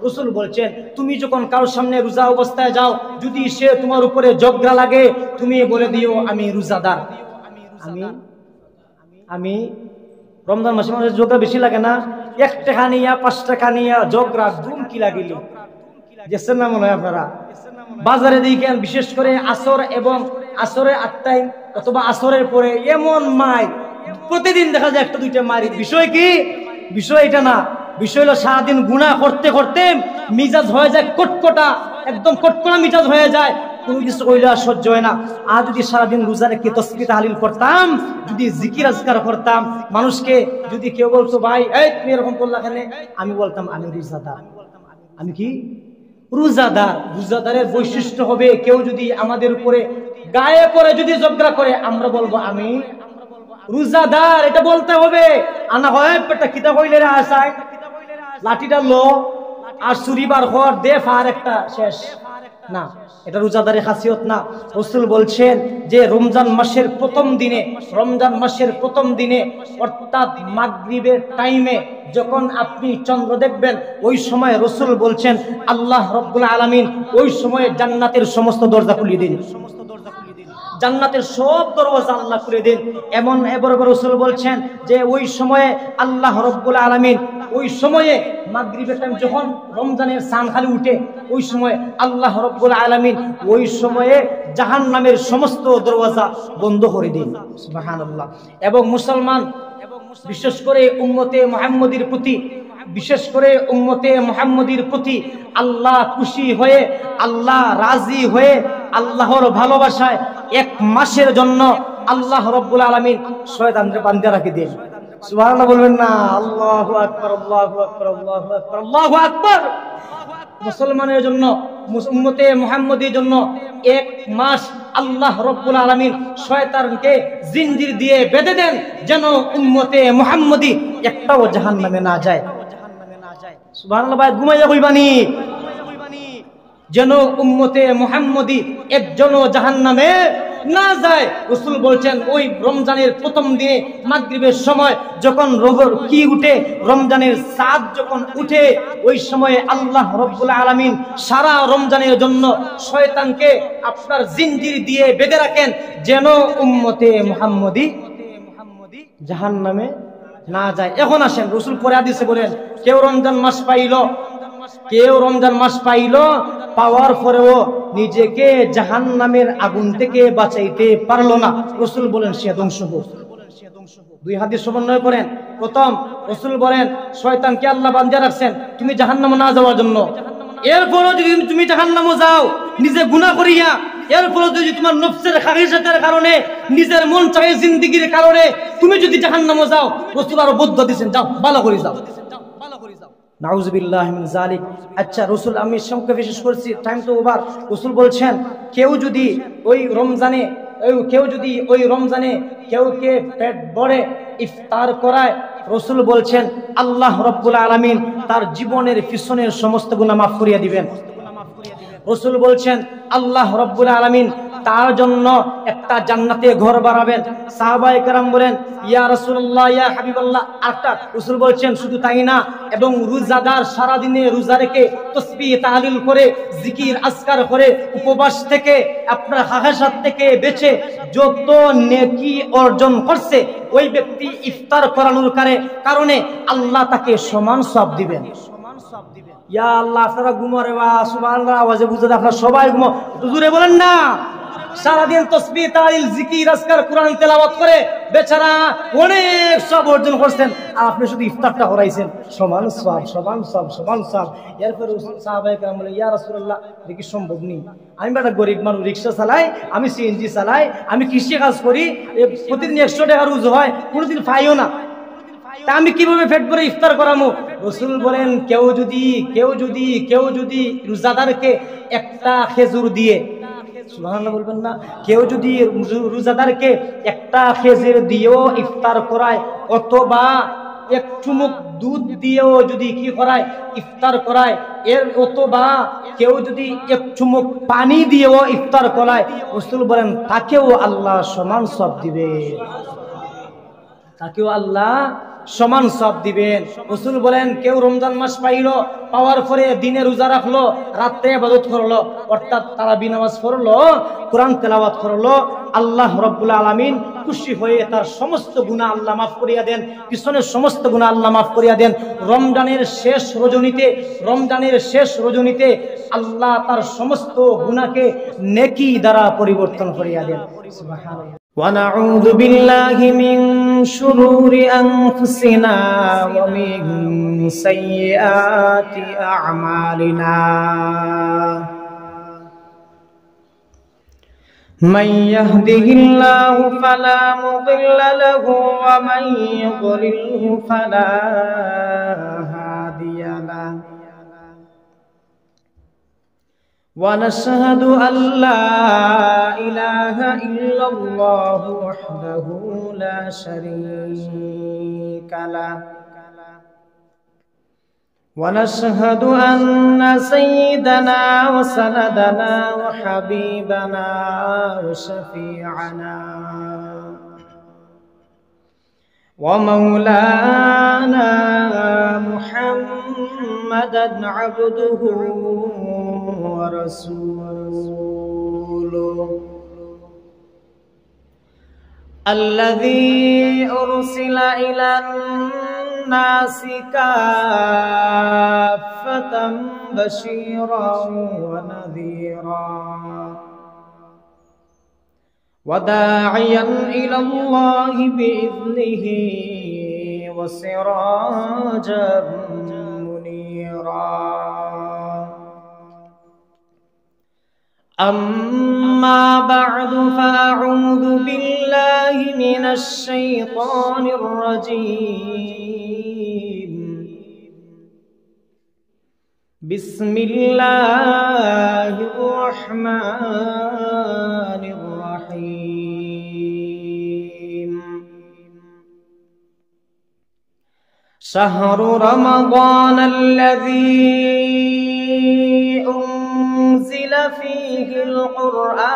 রাসূল বলছেন তুমি যখন কারোর সামনে রোজা অবস্থায় যাও, যদি সে তোমার উপরে ঝগড়া লাগে, তুমি বলে দিও আমি রোজাদার। আমি রমজান মাসে মানুষের ঝগড়া বেশি লাগে না, 1 টাকা নিয়া 5 টাকা নিয়া ঝগড়া ধুম কি লাগিল দেখছেন না মনে হয় আপনারা? বাজারে দেখেন বিশেষ করে আসর এবং আসরের 8টায় অথবা আসরের পরে এমন মাই প্রতিদিন দেখা যায় 1-2টা মারি। বিষয় কি? বিষয় এটা না, বিষয় হলো সারাদিন গুনাহ করতে করতে মিজাজ হয়ে যায় কটকটা, একদম কটকটা মিজাজ হয়ে যায়, কোনো কিছু কইলে আর সহ্য হয় না। আর যদি সারাদিন রোজা রেখে তাসবিহ তাহলিল করতাম, যদি জিকির আজকার করতাম, মানুষকে যদি কেউ বলতো ভাই এই তুমি এরকম করলা কেন, আমি বলতাম আমি রোজাদার। আমি কি? রোজাদার। রোজাদারের বৈশিষ্ট্য হবে কেউ যদি আমাদের উপরে গায়ে পড়ে যদি ঝগড়া করে, আমরা বলবো আমি রোজাদার, এটা বলতে হবে। আনা হয় পেটা কিতা কইলে রে আসায় লাঠিটা লো আর ছুরি বার কর দে ফার একটা শেষ না, এটা রোজাদারের খাসিয়ত না। রাসূল বলছেন যে রমজান মাসের প্রথম দিনে অর্থাৎ মাগরিবের টাইমে যখন আপনি চন্দ্র দেখবেন, ওই সময় রাসূল বলছেন আল্লাহ রাব্বুল আলামিন ওই সময়ে জান্নাতের সমস্ত দরজা খুলে দিন, জান্নাতের সব দরওয়াজা আল্লাহ খুলে দেন। এবার রাসূল বলছেন যে ওই সময়ে আল্লাহ রাব্বুল আলামিন ওই সময়ে মাগরিবের টাইম যখন রমজানের চাঁদ খালি উঠে, ওই সময় আল্লাহ রাব্বুল আলামিন ওই সময়ে জাহান্নামের সমস্ত দরওয়াজা বন্ধ করে দেন। সুবহানাল্লাহ। এবং মুসলমান বিশেষ করে উম্মতে মুহাম্মদীর প্রতি আল্লাহ খুশি হয়ে, আল্লাহ রাজি হয়ে, আল্লাহর ভালোবাসায় 1 মাসের জন্য আল্লাহ রাব্বুল আলামিন শয়তানকে বাঁধা রাখে দেন। সুবহানাল্লাহ বলবেন না? আল্লাহু আকবার, আল্লাহু আকবার, আল্লাহু আকবার, আল্লাহু আকবার। মুসলমানের জন্য, উম্মতে মুহাম্মদীর জন্য 1 মাস আল্লাহ রাব্বুল আলামিন শয়তানকে জিঞ্জির দিয়ে বেঁধে দেন, যেন উম্মতে মুহাম্মদী একটাও জাহান্নামে না যায়। সুবহানাল্লাহ। ভাই ঘুমাইয়া কইবানি যেন উম্মতে মুহাম্মদী একজনও জাহান্নামে না যায়। রাসূল বলছেন ওই রমজানের প্রথম দিনে মাগরিবের সময় যখন রমজানের চাঁদ যখন উঠে, ওই সময়ে আল্লাহ রাব্বুল আলামিন সারা রমজানের জন্য শয়তানকে আপনার জিঞ্জির দিয়ে বেঁধে রাখেন, যেন উম্মতে মুহাম্মদী জাহান্নামে না যায়। এখন আসেন, রাসূল পরে হাদিসে বলেন কেউ রমজান মাস পাইল, পাওয়ার পরেও নিজেকে জাহান্নামের আগুন থেকে বাঁচাইতে পারলো না, রাসূল বলেন সে ধ্বংস হোক। 2 হাদিস সমন্বয় করেন। প্রথম, রাসূল বলেন শয়তানকে আল্লাহ বাঁধা রাখছেন তুমি জাহান্নামে না যাওয়ার জন্য। এরপরও যদি তুমি জাহান্নামে যাও নিজে গুনাহ করিয়া, এরপরও যদি তোমার নফসের খাহিসাতের কারণে, নিজের মন চাহে জিন্দেগির কারণে তুমি যদি জাহান্নামে যাও, রাসূল আরো বদ্ধ দিবেন যাও ভালো করে যাও। নাউযুবিল্লাহি মিন যালিক। আচ্ছা রাসূল, আমি সংক্ষেপে শেষ করছি, টাইম তো ওভার। রাসূল বলছেন কেউ যদি ওই রমজানে কেউকে পেট ভরে ইফতার করায়, রাসূল বলছেন আল্লাহ রাব্বুল আলামিন তার জীবনের পিছনের সমস্ত গুনাহ মাফ করিয়া দিবেন। রাসূল বলছেন আল্লাহ রাব্বুল আলামিন তার জন্য একটা জান্নাতে ঘর বানাবেন। সাহাবায়ে কেরাম বলেন ইয়া রাসূলুল্লাহ, ইয়া হাবিবাল্লাহ। আরেকটা রাসূল বলছেন শুধু তাই না, এবং রোজাদার সারা দিনে রোজা রেখে তাসবিহ তাহলিল করে, জিকির আজকার করে, উপবাস থেকে, আপনার খাহাসাত থেকে বেঁচে যত নেকি অর্জন করছে, ওই ব্যক্তি ইফতার করানোর কারণে আল্লাহ তাকে সমান সওয়াব দিবেন। ইয়া আল্লাহ, আপনারা ঘুমারে বা সুবহানাল্লাহ আওয়াজে বুঝতে আপনারা সবাই ঘুমো, জোরে বলেন না। সারাদিন তাসবিহ তাহলিল জিকির আজকার কোরআন তেলাওয়াত করে বেচারা অনেক সব অর্জন করছেন, আর আপনি শুধু ইফতারটা করাইছেন, সমান সওয়াব। এরপর সাহাবায়ে কেরাম বলে ইয়া রাসূলুল্লাহ এটা কি সম্ভব নেই? আমি একটা গরিব মানুষ, রিকশা চালাই, আমি সিএনজি চালাই, আমি কৃষি কাজ করি, প্রতিদিন 100 টাকা রোজ হয়, কোনোদিন পাইও না, তা আমি কিভাবে পেট ভরে ইফতার করামু? রাসূল বলেন কেউ যদি রোজাদারকে একটা খেজুর দিয়ে, সুবহানাল্লাহ বলবেন না, কেউ যদি রোজাদারকে একটা খেজুর দিয়েও ইফতার করায়, অথবা 1 চুমুক দুধ দিয়েও যদি কি করায় ইফতার করায়, অথবা কেউ যদি 1 চুমুক পানি দিয়েও ইফতার করায়, রাসূল বলেন তাকেও আল্লাহ সমান সওয়াব দিবে, তাকেও আল্লাহ সমান সব দিবেন। রাসূল বলেন কেউ রমজান মাস পাইলো, পাওয়ার পরে দিনে রোজা রাখলো, রাতে ইবাদত করলো, অর্থাৎ তারাবি নামাজ পড়লো, কোরআন তেলাওয়াত করলো, আল্লাহ রাব্বুল আলামিন খুশি হয়ে তার সমস্ত গুনাহ আল্লাহ মাফ করিয়া দেন, পিছনের সমস্ত গুনাহ আল্লাহ মাফ করিয়া দেন। রমজানের শেষ রজনীতে আল্লাহ তার সমস্ত গুনাহকে নেকি দ্বারা পরিবর্তন করিয়া দেন। সুবহানাল্লাহ। ونعوذ بالله من شرور أنفسنا ومن سيئات أعمالنا من يهده الله فلا مضل له ومن يضلله فلا هادي له ونشهد أن لا إله إلا الله وحده لا شريك له ونشهد أن سيدنا وسندنا وحبيبنا وشفيعنا ومولانا محمدا عبده ورسوله الذي أرسل إلى الناس كافة بشيرا ونذيرا وداعيا إلى الله بإذنه وسراجا منيرا أما بعد فأعوذ بالله من الشيطان الرجيم بسم الله الرحمن الرحيم شهر رمضان الذي أنزل فيه القرآن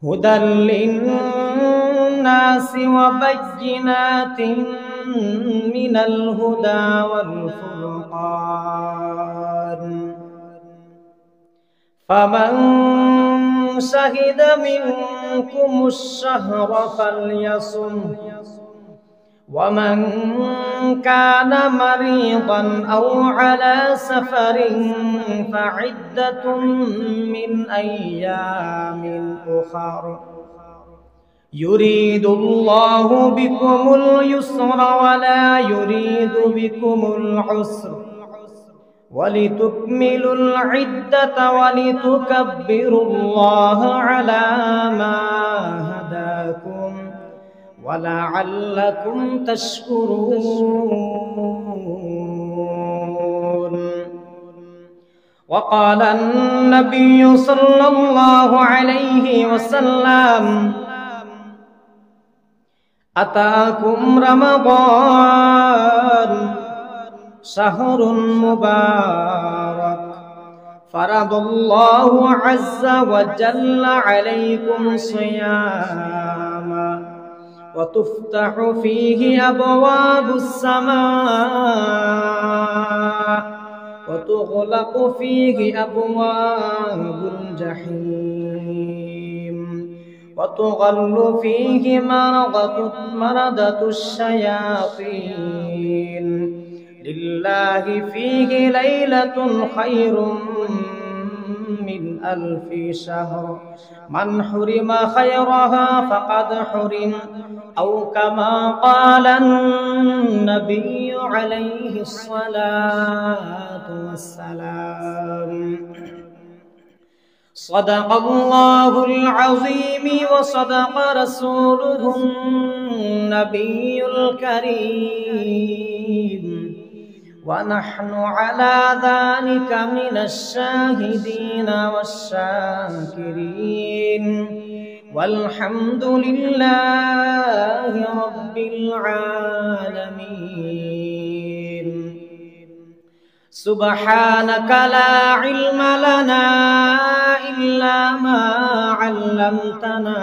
هدى للناس وبينات من الهدى والفرقان فمن شهد منكم الشهر فليصم ومن كان مريضا أو على سفر فعدة من أيام أخر يريد الله بكم اليسر ولا يريد بكم العسر ولتكملوا العدة ولتكبروا الله على ما هداكم ولعلكم تشكرون وقال النبي صلى الله عليه وسلم أتاكم رمضان شهر مبارك فرض الله عز وجل عليكم صياما وتفتح فيه أبواب السماء وتغلق فيه أبواب الجحيم وتغل فيه مردة الشياطين لله فيه ليلة خير من 1000 شهر من حرم خيرها فقد حرم أو كما قال النبي عليه الصلاة والسلام صدق الله العظيم وصدق رسوله النبي الكريم ونحن على ذلك من الشاهدين والشاكرين والحمد لله رب العالمين سبحانك لا علم لنا إلا ما علمتنا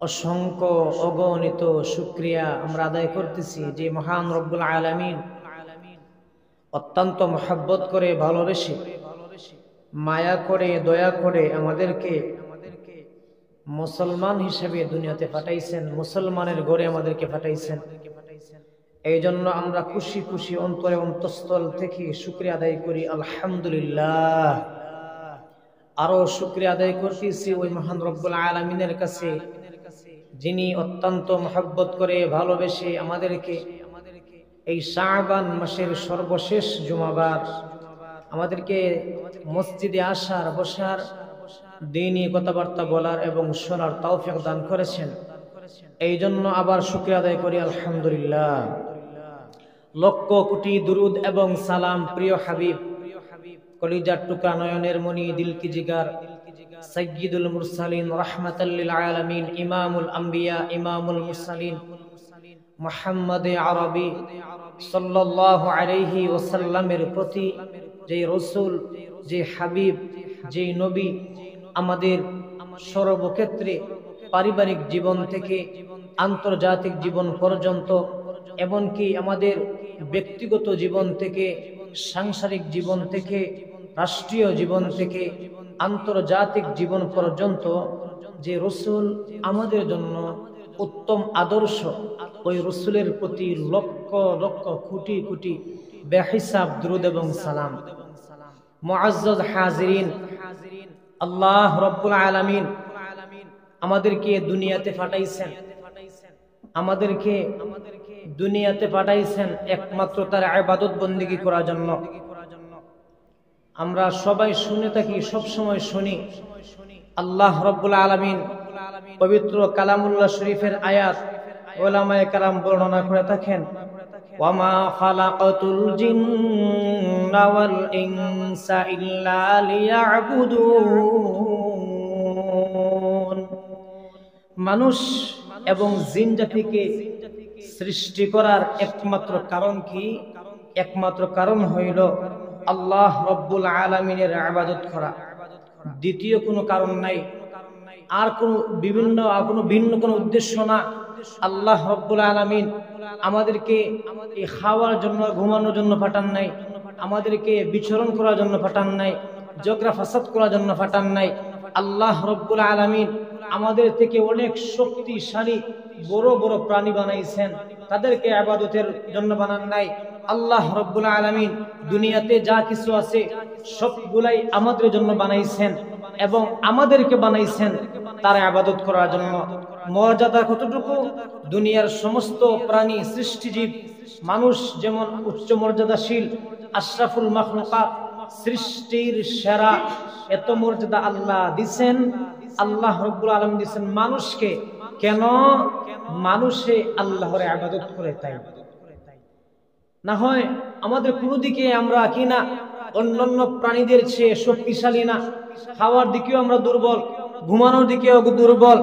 অসংখ্য অগণিত শুকরিয়া আমরা আদায় করতেছি যে মহান রব্বুল আলামিন অত্যন্ত মহব্বত করে, ভালোবেসে, মায়া করে, দয়া করে আমাদেরকে মুসলমান হিসেবে দুনিয়াতে পাঠাইছেন, মুসলমানের ঘরে আমাদেরকে পাঠাইছেন। এই জন্য আমরা খুশি খুশি অন্তরে অন্তঃস্থল থেকে শুকরিয়া আদায় করি, আলহামদুলিল্লাহ। আরো শুকরিয়া আদায় করতেছি ওই মহান রব্বুল আলামিনের কাছে, যিনি অত্যন্ত মহব্বত করে, ভালোবেসে আমাদেরকে এই শাবান মাসের সর্বশেষ জুমাবার আমাদেরকে মসজিদে আসার, বসার, দ্বীনি কথাবার্তা বলার এবং শোনার তৌফিক দান করেছেন। এই জন্য আবার শুকরিয়া আদায় করি, আলহামদুলিল্লাহ। লক্ষ কোটি দুরুদ এবং সালাম প্রিয় হাবিব, কলিজার টুকরা, নয়নের মনি, দিল কি জিগার, সাইয়্যিদুল মুরসালিন, রাহমাতাল লিল আলামিন, ইমামুল আম্বিয়া, ইমামুল মুরসালিন, মুহাম্মদ আরবি সাল্লাল্লাহু আলাইহি ওয়াসাল্লামের প্রতি, যে রাসূল, যে হাবিব, যে নবী আমাদের সর্বক্ষেত্রে পারিবারিক জীবন থেকে আন্তর্জাতিক জীবন পর্যন্ত, এমনকি আমাদের ব্যক্তিগত জীবন থেকে, সাংসারিক জীবন থেকে, রাষ্ট্রীয় জীবন থেকে আন্তর্জাতিক জীবন পর্যন্ত যে রাসূল আমাদের জন্য উত্তম আদর্শ, ওই রাসূলের প্রতি লক্ষ লক্ষ কোটি কোটি বেহিসাব দুরূদ এবং সালাম। মুআজ্জাজ হাজিরিন, আল্লাহ রব্বুল আলামিন আমাদেরকে দুনিয়াতে পাঠাইছেন, আমাদেরকে দুনিয়াতে পাঠাইছেন একমাত্র তার ইবাদত বন্দেগী করার জন্য। আমরা সবাই শুনে থাকি, সব সময় শুনি, আল্লাহ রব্বুল আলামিন পবিত্র কালামুল্লাহ শরীফের আয়াত উলামায়ে কেরাম বর্ণনা করে থাকেন, ওয়ামা খালাকাতুল জিন্না ওয়াল ইনসা ইল্লা লিয়াবুদুন। মানুষ এবং জিন জাতিকে সৃষ্টি করার একমাত্র কারণ কি? একমাত্র কারণ হইল আল্লাহ রব্বুল আলামিনের ইবাদত করা। দ্বিতীয় কোনো কারণ নাই, আর কোনো ভিন্ন কোনো উদ্দেশ্য না। আল্লাহ রব্বুল আলামিন আমাদেরকে এই খাওয়ার জন্য, ঘুমানোর জন্য পাঠান নাই, আমাদেরকে বিচরণ করার জন্য পাঠান নাই, ঝগড়া ফাসাদ করার জন্য পাঠান নাই। আল্লাহ রব্বুল আলামিন আমাদের থেকে অনেক শক্তিশালী বড় বড় প্রাণী বানাইছেন, তাদেরকে ইবাদতের জন্য বানান নাই। আল্লাহ রব্বুল আলামিন দুনিয়াতে যা কিছু আছে সবগুলাই আমাদের জন্য বানাইছেন এবং আমাদেরকে বানাইছেন তার ইবাদত করার জন্য। মর্যাদা কতটুকু? দুনিয়ার সমস্ত প্রাণী, সৃষ্টিজীব, মানুষ যেমন উচ্চ মর্যাদাশীল, আশরাফুল মাখলুকাত, সৃষ্টির সেরা, এত মর্যাদা আল্লাহ দিছেন। আল্লাহ রব্বুল আলামিন দিছেন মানুষকে। কেন? মানুষে আল্লাহর ইবাদত করে, তাই না হয় আমাদের কোনো দিকে আমরা কি না অন্যান্য প্রাণীদের চেয়ে শক্তিশালী না। খাওয়ার দিকেও আমরা দুর্বল, ঘুমানোর দিকেও দুর্বল,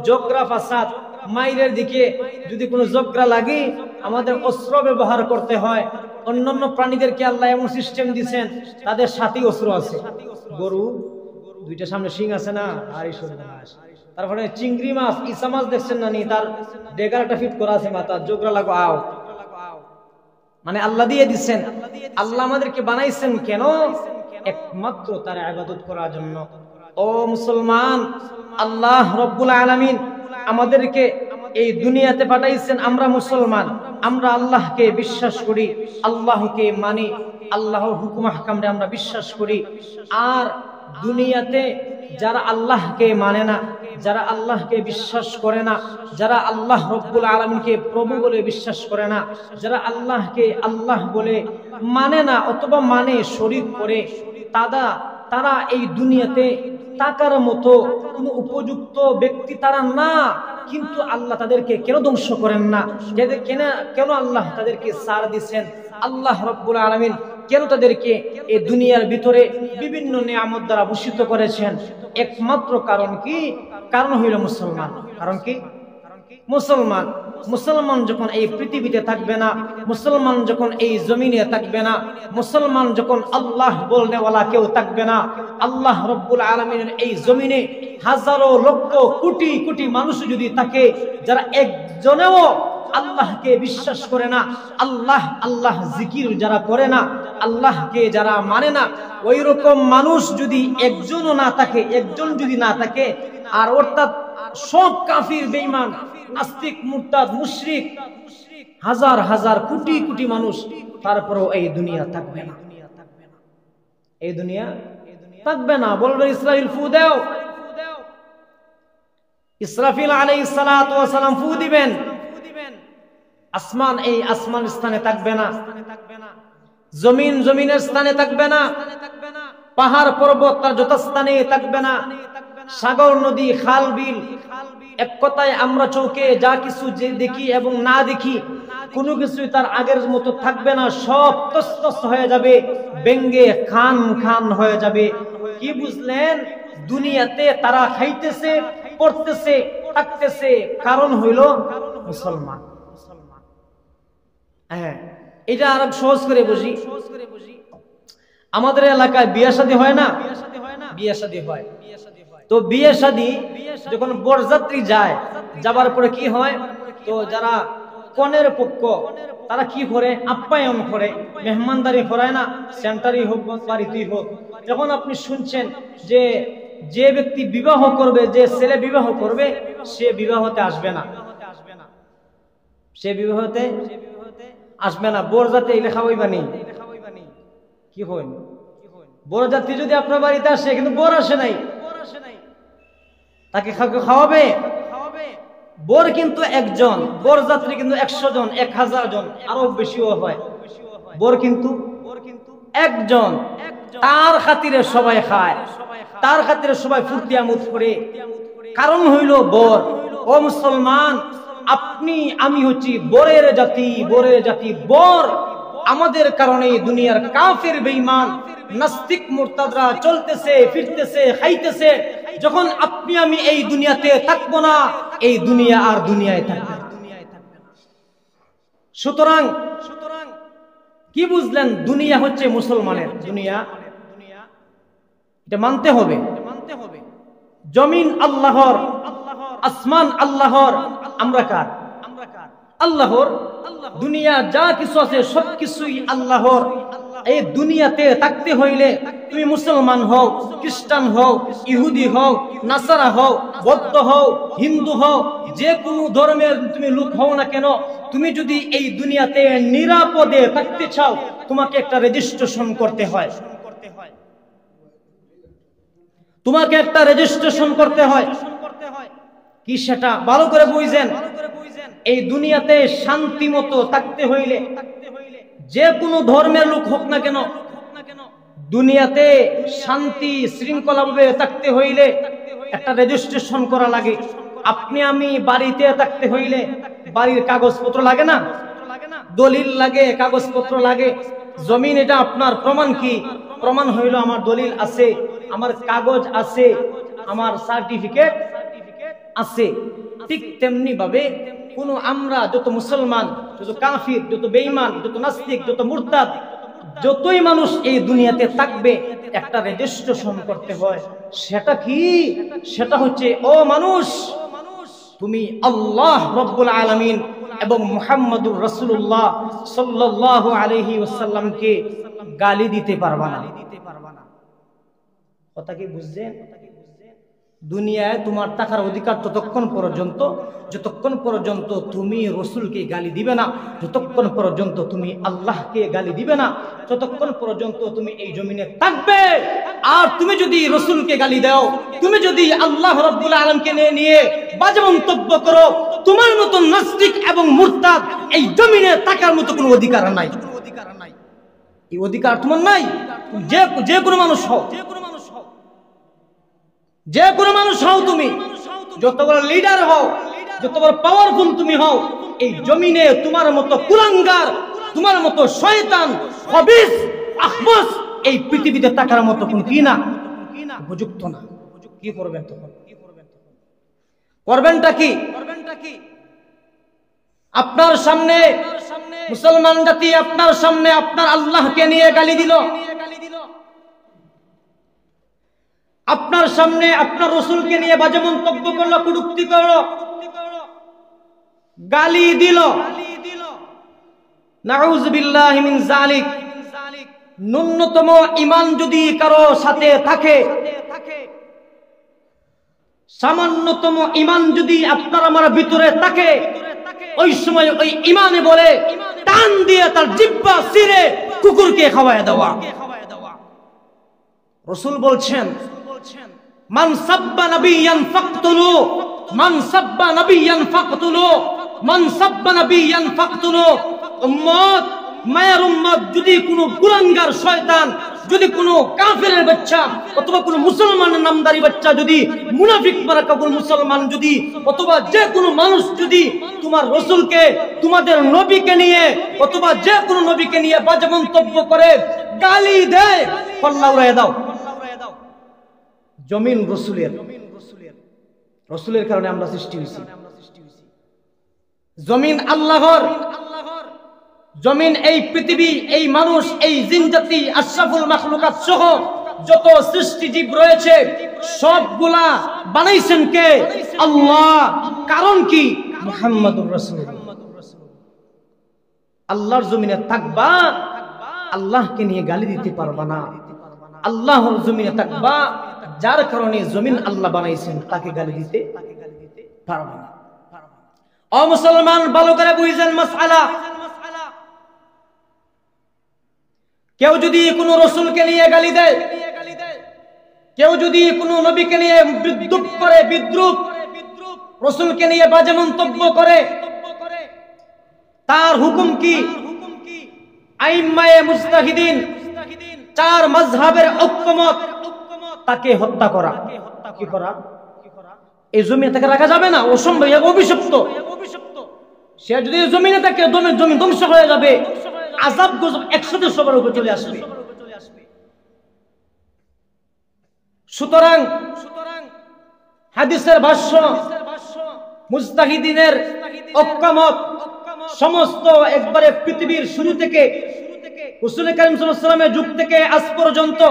ঝগড়া ফাসাদ, মাইরের দিকে যদি কোনো ঝগড়া লাগে আমাদের অস্ত্র ব্যবহার করতে হয়। অন্যান্য প্রাণীদেরকে আল্লাহ এমন সিস্টেম দিয়েছেন, তাদের সাথী অস্ত্র আছে। গরু দুইটা সামনে শিং আছে না, আর এই সর্বনাশ। তারপরে চিংড়ি মাছ, ইসা মাছ দেখছেন না নি, তার ডেগারটা ফিট করা আছে মাথা, ঝগড়া লাগো আও। মানে আল্লাহ দিয়ে দিচ্ছেন। আল্লাহ আমাদেরকে বানাইছেন কেন? একমাত্র তার ইবাদত করার জন্য। ও মুসলমান, আল্লাহ রব্বুল আলামিন আমাদেরকে এই দুনিয়াতে পাঠাইছেন। আমরা মুসলমান, আমরা আল্লাহকে বিশ্বাস করি, আল্লাহকে মানি, আল্লাহর হুকুম আহকামে আমরা বিশ্বাস করি। আর দুনিয়াতে যারা আল্লাহকে মানে না, যারা আল্লাহকে বিশ্বাস করে না, যারা আল্লাহ রব্বুল আলামিনকে প্রভু বলে বিশ্বাস করে না, যারা আল্লাহকে আল্লাহ বলে মানে না অথবা মানে শরীক করে, তারা এই দুনিয়াতে টাকার মতো কোনো উপযুক্ত ব্যক্তি তারা না। কিন্তু আল্লাহ তাদেরকে কেন ধ্বংস করেন না? কেন আল্লাহ তাদেরকে ছাড় দিচ্ছেন? আল্লাহ রব্বুল আলামিন কেন তাদেরকে এই দুনিয়ার ভিতরে বিভিন্ন নিয়ামত দ্বারা ভূষিত করেছেন? একমাত্র কারণ কি? কারণ হইল মুসলমান। কারণ কি? মুসলমান। মুসলমান যখন এই পৃথিবীতে থাকবে না, মুসলমান যখন এই জমিনে থাকবে না, মুসলমান যখন আল্লাহ বলনেওয়ালা কেউ থাকবে না, আল্লাহ রব্বুল আলামিনের এই জমিনে হাজারো লক্ষ কোটি কোটি মানুষ যদি থাকে যারা একজনেও আল্লাহকে বিশ্বাস করে না, আল্লাহ আল্লাহ জিকির যারা করে না, আল্লাহকে যারা মানে না, ওই রকম মানুষ যদি একজনও না থাকে, একজন যদি না থাকে, আর অর্থাৎ সব কাফির বেঈমান নাস্তিক মুরতাদ মুশরিক হাজার হাজার কোটি কোটি মানুষ, তারপরেও এই দুনিয়া থাকবে না, এই দুনিয়া থাকবে না। বলবে ইসরাফিল ফু দাও, ইসরাফিল আলাইহিস সালাতু ওয়াস সালাম ফু দিবেন, আসমান এই আসমান স্থানে থাকবে না, জমিন জমিনের স্থানে থাকবে না, পাহাড় পর্বত তার যথাস্থানে থাকবে না, সাগর নদী খাল বিল, এক কথায় আমরা চোখে যা কিছু যে দেখি এবং না দেখি কোনো কিছুই তার আগের মতো থাকবে না, সব তছনছ হয়ে যাবে, ব্যঙ্গে খান খান হয়ে যাবে। কি বুঝলেন? দুনিয়াতে তারা খাইতেছে, পড়তেছে, থাকতেছে, কারণ হইল মুসলমান। হ্যাঁ, এটা আর সহজ করে বুঝি। আমাদের এলাকায় বিয়ে শাদী হয় না? বিয়ে শাদী হয়। তো বিয়ে শাদী যখন বরযাত্রী যায়, যাবার পরে কি হয়, তো যারা কনের পক্ষ তারা কি করে, আপ্যায়ন করে, মেহমানদারি করায় না, সেন্টারই হোক বাড়িতেই হোক। যখন আপনি শুনছেন যে যে ব্যক্তি বিবাহ করবে, যে ছেলে বিবাহ করবে, সে বিবাহতে আসবে না, সে বিবাহতে আসবে না, বরযাত্রী লেখা হইবানি কি হইন। বরযাত্রী যদি আপনার বাড়িতে আসে কিন্তু বর আসে নাই, তাকে খাওয়াবে? বর কিন্তু একজন, বরযাত্রী কিন্তু 100 জন, 1000 জন, আরো বেশিও হয়। বর কিন্তু একজন, তার খাতিরে সবাই খায়, তার খাতিরে সবাই ফুর্তি আমোদ করে, কারণ হইল বর। ও মুসলমান, আপনি আমি হচ্ছি বরের জাতি, বরের জাতি বর। আমাদের কারণে দুনিয়ার কাফের বেঈমান নাস্তিক মুরতাদরা চলতেছে, ফিরতেছে, খাইতেছে। যখন আপনি আমি এই দুনিয়াতে থাকবো না, এই দুনিয়া আর দুনিয়ায় থাকবে না। সুতরাং কি বুঝলেন? দুনিয়া হচ্ছে মুসলমানের দুনিয়া, এটা মানতে হবে। জমিন আল্লাহর, আসমান আল্লাহর, আমরা কার? আল্লাহর। দুনিয়া যা কিছু আছে সবকিছুই আল্লাহর। এই দুনিয়াতে থাকতে হইলে তুমি মুসলমান হও, খ্রিস্টান হও, ইহুদি হও, নাসারা হও, বৌদ্ধ হও, হিন্দু হও, যে কোনো ধর্মের তুমি লোক হও না কেন, তুমি যদি এই দুনিয়াতে নিরাপদে থাকতে চাও, তোমাকে একটা রেজিস্ট্রেশন করতে হয়, তোমাকে একটা রেজিস্ট্রেশন করতে হয়। কি সেটা ভালো করে বুঝেন। এই দুনিয়াতে শান্তি মতো থাকতে হইলে, যে কোনো ধর্মের লোক হোক না কেন, দুনিয়াতে শান্তি শৃঙ্খলা ভাবে থাকতে হইলে একটা রেজিস্ট্রেশন করা লাগে। আপনি আমি বাড়িতে থাকতে হইলে বাড়ির কাগজপত্র লাগে না? দলিল লাগে, কাগজপত্র লাগে। জমিন এটা আপনার প্রমাণ কি? প্রমাণ হইল আমার দলিল আছে, আমার কাগজ আছে, আমার সার্টিফিকেট আছে। ঠিক তেমনি ভাবে কোন আমরা যত মুসলমান, যত কাফির, যত বেঈমান, যত নাস্তিক, যত মুরতাদ, যতই মানুষ এই দুনিয়াতে থাকবে, একটা রেজিস্ট্রেশন করতে হয়। সেটা কি? সেটা হচ্ছে, ও মানুষ, তুমি আল্লাহ রব্বুল আলামিন এবং মুহাম্মদুর রাসূলুল্লাহ সাল্লাল্লাহু আলাইহি ওয়াসাল্লামকে গালি দিতে পারবা না। কথা কি বুঝছেন? দুনিয়ায় তোমার থাকার অধিকার ততক্ষণ পর্যন্ত যতক্ষণ পর্যন্ত তুমি রসুলকে গালি দিবে না, যতক্ষণ পর্যন্ত তুমি আল্লাহকে গালি দিবে না, ততক্ষণ পর্যন্ত তুমি এই জমিনে থাকবে। আর তুমি যদি রসুলকে গালি দাও, তুমি যদি আল্লাহ রাব্বুল আলামিনকে নিয়ে বাজে মন্তব্য করো, তোমার মতো নাস্তিক এবং মুরতাদ এই জমিনে থাকার মতো কোনো অধিকার নাই। এই অধিকার তোমার নাই। যে কোনো মানুষ হও, যে কোনো মানুষ হও, তুমি যত বড় লিডার হও, যত বড় পাওয়ারফুল তুমি হও, এই জমিনে তোমার মতো কুলাঙ্গার, তোমার মতো শয়তান, খবিস, আখবাস এই পৃথিবীতে থাকার মতো কোন কি না, উপযুক্ত না। কি করবেন তখন? করবেনটা কি? আপনার সামনে মুসলমান জাতি আপনার সামনে আপনার আল্লাহকে নিয়ে গালি দিল, আপনার সামনে আপনার রাসূলকে নিয়ে বাজে মন্তব্য করলো, কটূক্তি করলো, গালি দিল। নাউযু বিল্লাহি মিন যালিক। ন্যূনতম ঈমান যদি কারো সাথে থাকে, সামান্যতম ঈমান যদি আপনার আমার ভিতরে থাকে, ওই সময় ওই ঈমানে বলে টান দিয়ে তার জিহ্বা ছিঁড়ে কুকুরকে খাওয়ায় দেওয়া। রাসূল বলছেন, মান সাব্বা নাবিয়ান ফাকতুলু, মান সাব্বা নাবিয়ান ফাকতুলু, মান সাব্বা নাবিয়ান ফাকতুলু। উম্মত, মায়ের উম্মত, যদি কোনো কুলাঙ্গার শয়তান, যদি কোনো কাফেরের বাচ্চা অথবা কোনো মুসলমানের নামদারি বাচ্চা, যদি মুনাফিক মার্কা কোনো মুসলমান যদি অথবা যে কোনো মানুষ যদি তোমার রাসূলকে, তোমাদের নবীকে নিয়ে অথবা যে কোনো নবীকে নিয়ে বাজে মন্তব্য করে, গালি দেয়, পাল্লা উড়াইয়া দাও। জমিন রাসূলের, রাসূলের কারণে আমরা সৃষ্টি হয়েছি। জমিন আল্লাহর, জমিন এই পৃথিবী, এই মানুষ, এই জিন জাতি, আশরাফুল মাখলুকাত সহ যত সৃষ্টিজীব রয়েছে সবগুলা বানাইছেন কে? আল্লাহ। কারণ কি? মুহাম্মাদুর রাসূলুল্লাহ। আল্লাহর জমিনে থাকবা, আল্লাহকে নিয়ে গালি দিতে পারবা না। আল্লাহর জমিনে থাকবা, যার কারণে জমিন আল্লাহ বানাইছেন তাকে গালি দিতে পারবা না। ও মুসলমান, ভালো করে বুঝেন মাসআলা। কেউ যদি কোনো রাসূলকে নিয়ে গালি দেয়, কেউ যদি কোনো নবীকে নিয়ে বিদ্রুপ করে, বিদ্রুপ রাসূলকে নিয়ে বাজে মন্তব্য করে, তার হুকুম কি? আইম্মায়ে মুজতাহিদিন, চার মাযহাবের ঐক্যমত, তাকে হত্যা করা। কি করা? এই জমিনে তাকে রাখা যাবে না, অসম্ভব, অভিশপ্ত। সে যদি জমিনে থাকে, জমি ধ্বংস হয়ে যাবে, আযাব গজব একসাথে সবার উপর চলে আসবে। সুতরাং হাদিসের ভাষ্য, মুজতাহিদিনের ঐক্যমত, সমস্ত একবারে পৃথিবীর শুরু থেকে রাসূল কারীম সাল্লাল্লাহু আলাইহি ওয়াসাল্লামের যুগ থেকে আজ পর্যন্ত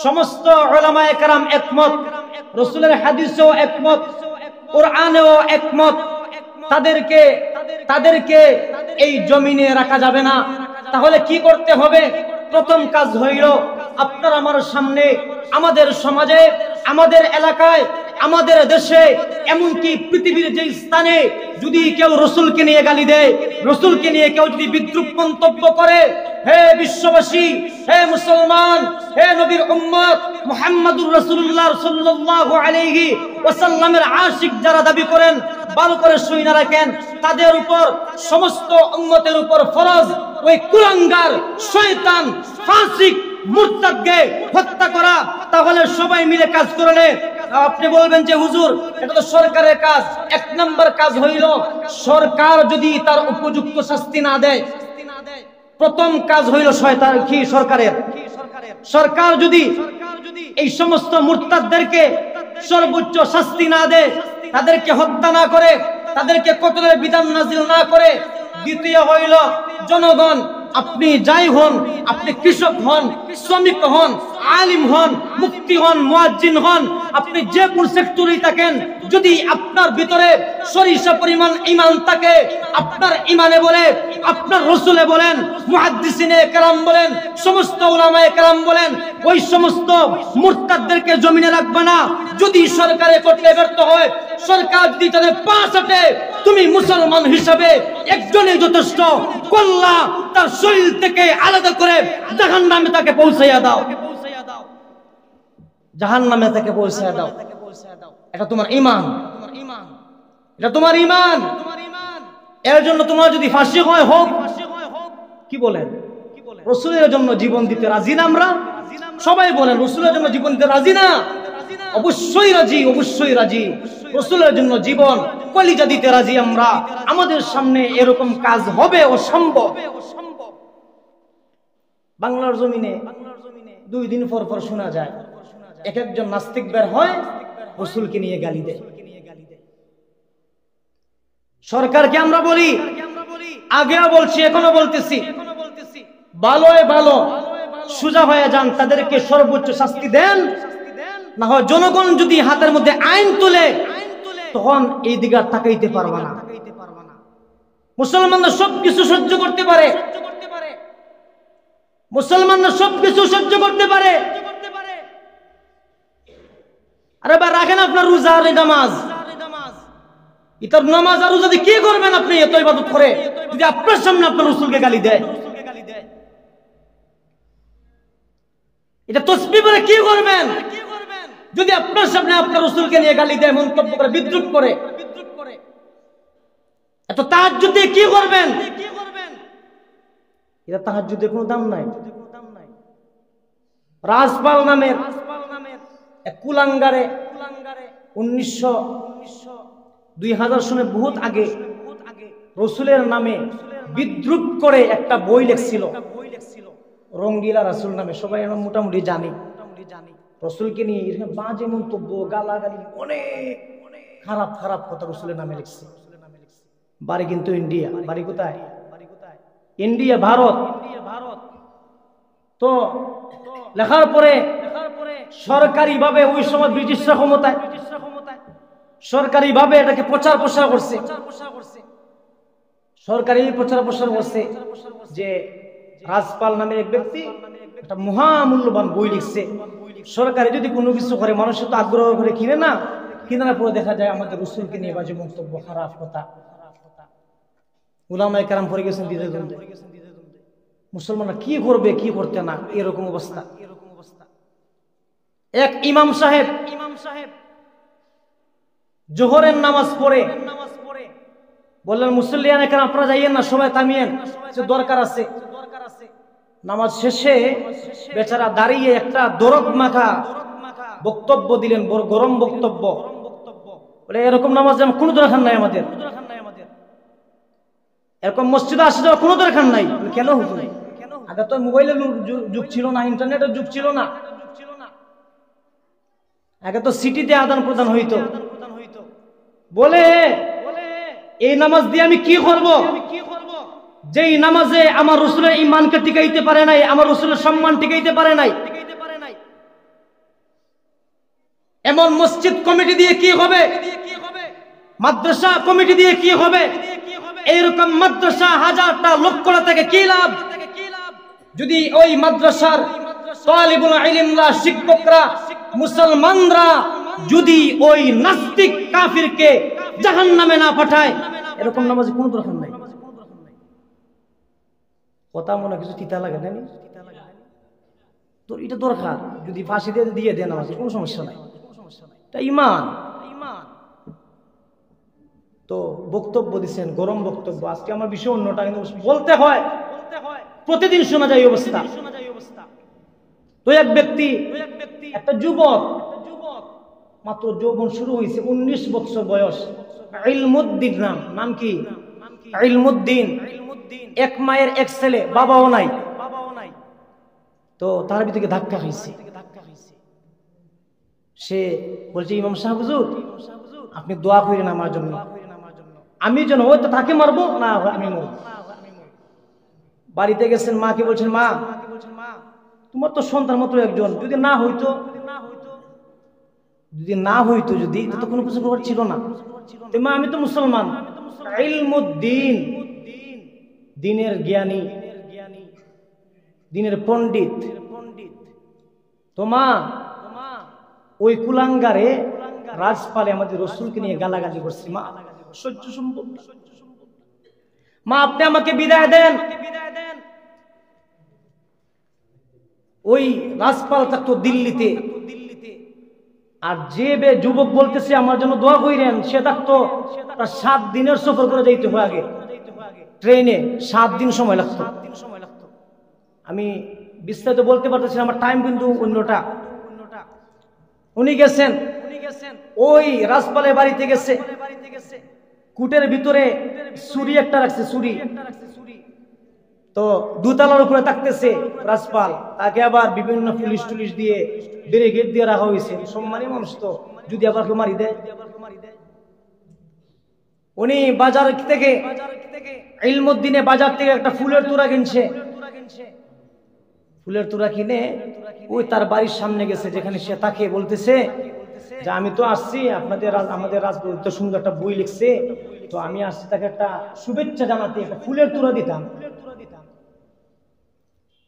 সমস্ত উলামায়ে কেরাম একমত, রাসূলের হাদিসেও একমত, কোরআনেও একমত। তাদেরকে এই জমিনে রাখা যাবে না। তাহলে কি করতে হবে? প্রথম কাজ হইল, আপনার আমার সামনে, আমাদের সমাজে, আমাদের এলাকায়, আমাদের দেশে, এমনকি পৃথিবীর যে স্থানে যদি কেউ রাসূলকে নিয়ে গালি দেয়, রাসূলকে নিয়ে কেউ যদি বিদ্রূপ মন্তব্য করে, হে বিশ্ববাসী, হে মুসলমান, হে নবীর উম্মত, মুহাম্মাদুর রাসূলুল্লাহ সাল্লাল্লাহু আলাইহি ওয়াসাল্লামের আশিক যারা দাবি করেন, ভালো করে শুনে রাখেন, তাদের উপর, সমস্ত উম্মতের উপর ফরজ ওই কুলাঙ্গার, শয়তান, ফাসিক, মুরতাদকে হত্যা করা। তাহলে সবাই মিলে কাজ করলে আপনি বলবেন যে হুজুর, এটা তো সরকারের কাজ। এক নম্বর কাজ হইল, সরকার যদি তার উপযুক্ত শাস্তি না দেয়, প্রথম কাজ হইল শয়তান কি সরকারের, সরকার যদি এই সমস্ত মুরতাদদেরকে সর্বোচ্চ শাস্তি না দেয়, তাদেরকে হত্যা না করে, তাদেরকে কতলের বিধান নাজিল না করে, দ্বিতীয় হইল জনগণ, আপনি যাই হন, আপনি কৃষক হন, শ্রমিক হন, আলিম হন, মুফতি হন, মুয়াজ্জিন হন, আপনি যে কোন সেক্টরেই থাকেন, যদি আপনার ভিতরে সরিষা পরিমাণ ঈমান থাকে, আপনার ঈমানে বলে, আপনার রাসূলে বলেন, মুহাদ্দিসিনে কেরাম বলেন, সমস্ত উলামায়ে কেরাম বলেন, ওই সমস্ত মুরতাদদেরকে জমিনে রাখবে না। যদি সরকারে করতে ব্যর্থ হয়, সরকার যদি তাদের পাশ হাঁটে, তুমি মুসলমান হিসাবে একজনই যথেষ্ট, কল্লা তার শরীর থেকে আলাদা করে জাহান্নামে তাকে পৌঁছাইয়া দাও, জাহান্নামে তাকে পৌঁছাইয়া দাও। এটা তোমার ঈমান, এটা তোমার ঈমান। এর জন্য তোমার যদি ফাঁসি হয় হোক। কি বলেন? রাসূলের জন্য জীবন দিতে রাজি না আমরা? সবাই বলেন রাসূলের জন্য জীবন দিতে রাজি না? অবশ্যই রাজি, অবশ্যই রাজি। রাসূলের জন্য জীবন, কলিজা দিতে রাজি আমরা। আমাদের সামনে এরকম কাজ হবে অসম্ভব। বাংলার জমিনে 2 দিন পর পর শোনা যায় এক একজন নাস্তিক বের হয়, রাসূলকে নিয়ে গালি দেয়। সরকারকে আমরা বলি, আগেও বলছি এখনো বলতেছি, ভালোই ভালো সোজা হয়ে যান, তাদেরকে সর্বোচ্চ শাস্তি দেন। না হয় জনগণ যদি হাতের মধ্যে আইন তুলে তখন এই দিকে আর তাকাইতে পারবে না। মুসলমানরা সবকিছু সহ্য করতে পারে, মুসলমানরা সবকিছু সহ্য করতে পারে। আরে বা রাখেন আপনার রোজা আর নামাজ, ইতার নামাজ আর রোজা দিয়ে কি করবেন আপনি? এত ইবাদত করে যদি আপনার সামনে আপনার রাসূলকে গালি দেয়, এটা তাসবিহ করে কি করবেন? যদি আপনার সামনে আপনার রাসূলকে নিয়ে গালি দেয়, মন্তব্য করে, বিদ্রূপ করে, এত তাহাজ্জুদে কি করবেন? এটা তাহাজ্জুদের কোনো দাম নাই। রাজপাল নামের এক কুলাঙ্গারে 2000 সনে বহুত আগে রসুলের নামে বিদ্রূপ করে একটা বই লেখছিল, রঙ্গিলা রাসূল নামে। সবাই আমরা মোটামুটি জানি রসুলকে নিয়ে এরকম বাজে মন্তব্য, গালাগালি, অনেক খারাপ খারাপ কথা রসুলের নামে লিখছে। বাড়ি কিন্তু ইন্ডিয়া। বাড়ি কোথায়? ইন্ডিয়া, ভারত। তো লেখার পরে সরকারি ভাবে ওই সময় ব্রিটিশরা ক্ষমতায়, সরকারি ভাবে এটাকে প্রচার প্রসার করছে, সরকারি প্রচার প্রসার করছে যে রাজপাল নামে এক ব্যক্তি একটা মহামূল্যবান বই লিখছে। সরকারি যদি কোনো কিছু করে মানুষের তো আগ্রহ করে কিনে না, কিনার পরে দেখা যায় আমাদের রাসূলকে নিয়ে বাজে মন্তব্য, খারাপ কথা। উলামায়ে কেরাম পড়ে গেছেন দ্বিধা দ্বন্দ্বে, মুসলমানরা কি করবে কি করতে না, এরকম অবস্থা। এক ইমাম সাহেব জোহরের নামাজ পড়ে বললেন, মুসল্লিয়ান এখানে আপনারা যাইয়েন না, সবাই থামিয়েন, দরকার আছে। নামাজ শেষে বেচারা দাঁড়িয়ে একটা দরদ মাখা বক্তব্য দিলেন, বড় গরম বক্তব্য। বলে এরকম নামাজ কোনো দরকার নাই আমাদের, এরকম মসজিদে আসে যাওয়ার কোনো দরকার নাই। কেন হুজুর? আগে তো মোবাইলের যুগ ছিল না, ইন্টারনেটের যুগ ছিল না, আগে তো সিটিতে আদান প্রদান হইতো। বলে এই নামাজ দিয়ে আমি কি করব? যেই নামাজে আমার রাসূলের ঈমানকে টিকাইতে পারে নাই, আমার রাসূলের সম্মান টিকাইতে পারে নাই, এমন মসজিদ কমিটি দিয়ে কি হবে? মাদ্রাসা কমিটি দিয়ে কি হবে? এইরকম মাদ্রাসা হাজারটা লক্ষটা থেকে কি লাভ? যদি ওই মাদ্রাসার তালিবুল ইলমরা, শিক্ষকরা, মুসলমানরা যদি ওই নাস্তিক কাফিরকে জাহান্নামে না পাঠায়, এরকম নামাজে কোনো দরকার নাই। কথা মনে কিছু তিতা লাগে না? তো এটা দরকার, যদি ফাঁসি দিয়ে দেন নামাজে কোনো সমস্যা নাই, এটা ঈমান। তো বক্তব্য দিচ্ছেন, গরম বক্তব্য। আজকে আমার বিষয় অন্যটা, কিন্তু বলতে হয়, প্রতিদিন শোনা যায় এই অবস্থা। তো এক ব্যক্তি, একটা যুবক, মাত্র যৌবন শুরু হয়েছে, 19 বছর বয়স, ইলমুদ্দিন নাম কি? ইলমুদ্দিন, এক মায়ের এক ছেলে, বাবাও নাই। তো তার ভিতরে ধাক্কা খাইছে। সে বলছে, ইমাম সাহেব হুজুর আপনি দোয়া করেন আমার জন্য, আমি যেন হয়তো তাকে মারবো না, আমি মরব। বাড়িতে গেছেন, মাকে বলছেন, মা তোমার তো সন্তান মাত্র একজন, যদি না হইতো, যদি তো কোনো কিছু করার ছিল না। মা আমি তো মুসলমান, ইলমুদ্দিন, দিনের জ্ঞানী, দিনের পণ্ডিত। তো মা ওই কুলাঙ্গারে রাজপালে আমাদের রাসূলকে নিয়ে গালাগালি করছে, মা সহ্য সম্ভব না, মা আপনি আমাকে বিদায় দেন। ওই রাজপাল থাকতো দিল্লিতে, আর যে যুবক বলতেছে আমার জন্য দোয়া কইরেন, সে থাকতো 7 দিনের সফর করে যাইতে হয় আগে, ট্রেনে 7 দিন সময় লাগতো। আমি বিস্তারিত বলতে পারতেছি, আমার টাইম কিন্তু অন্যটা। উনি গেছেন, ওই রাজপালের বাড়িতে গেছে, কুটের ভিতরে ছুরি একটা রাখছে, ছুরি। তো দুতলার উপরে থাকতেছে রাজপাল, তাকে আবার বিভিন্ন পুলিশ টুলিশ দিয়ে ব্যারিকেড দিয়ে রাখা হয়েছে। সম্মানী মানুষ তো, যদি আবার কেউ মারি দেয়। উনি বাজার থেকে ইলমুদ্দিনে বাজার থেকে একটা ফুলের তোড়া কিনছে। ফুলের তোড়া কিনে ওই তার বাড়ির সামনে গেছে, যেখানে সে তাকে বলতেছে যে আমি তো আসছি, আমাদের রাজপুত তো সুন্দর একটা বই লিখছে, তো আমি আসছি তাকে একটা শুভেচ্ছা জানাতে, একটা ফুলের তোড়া দিতাম।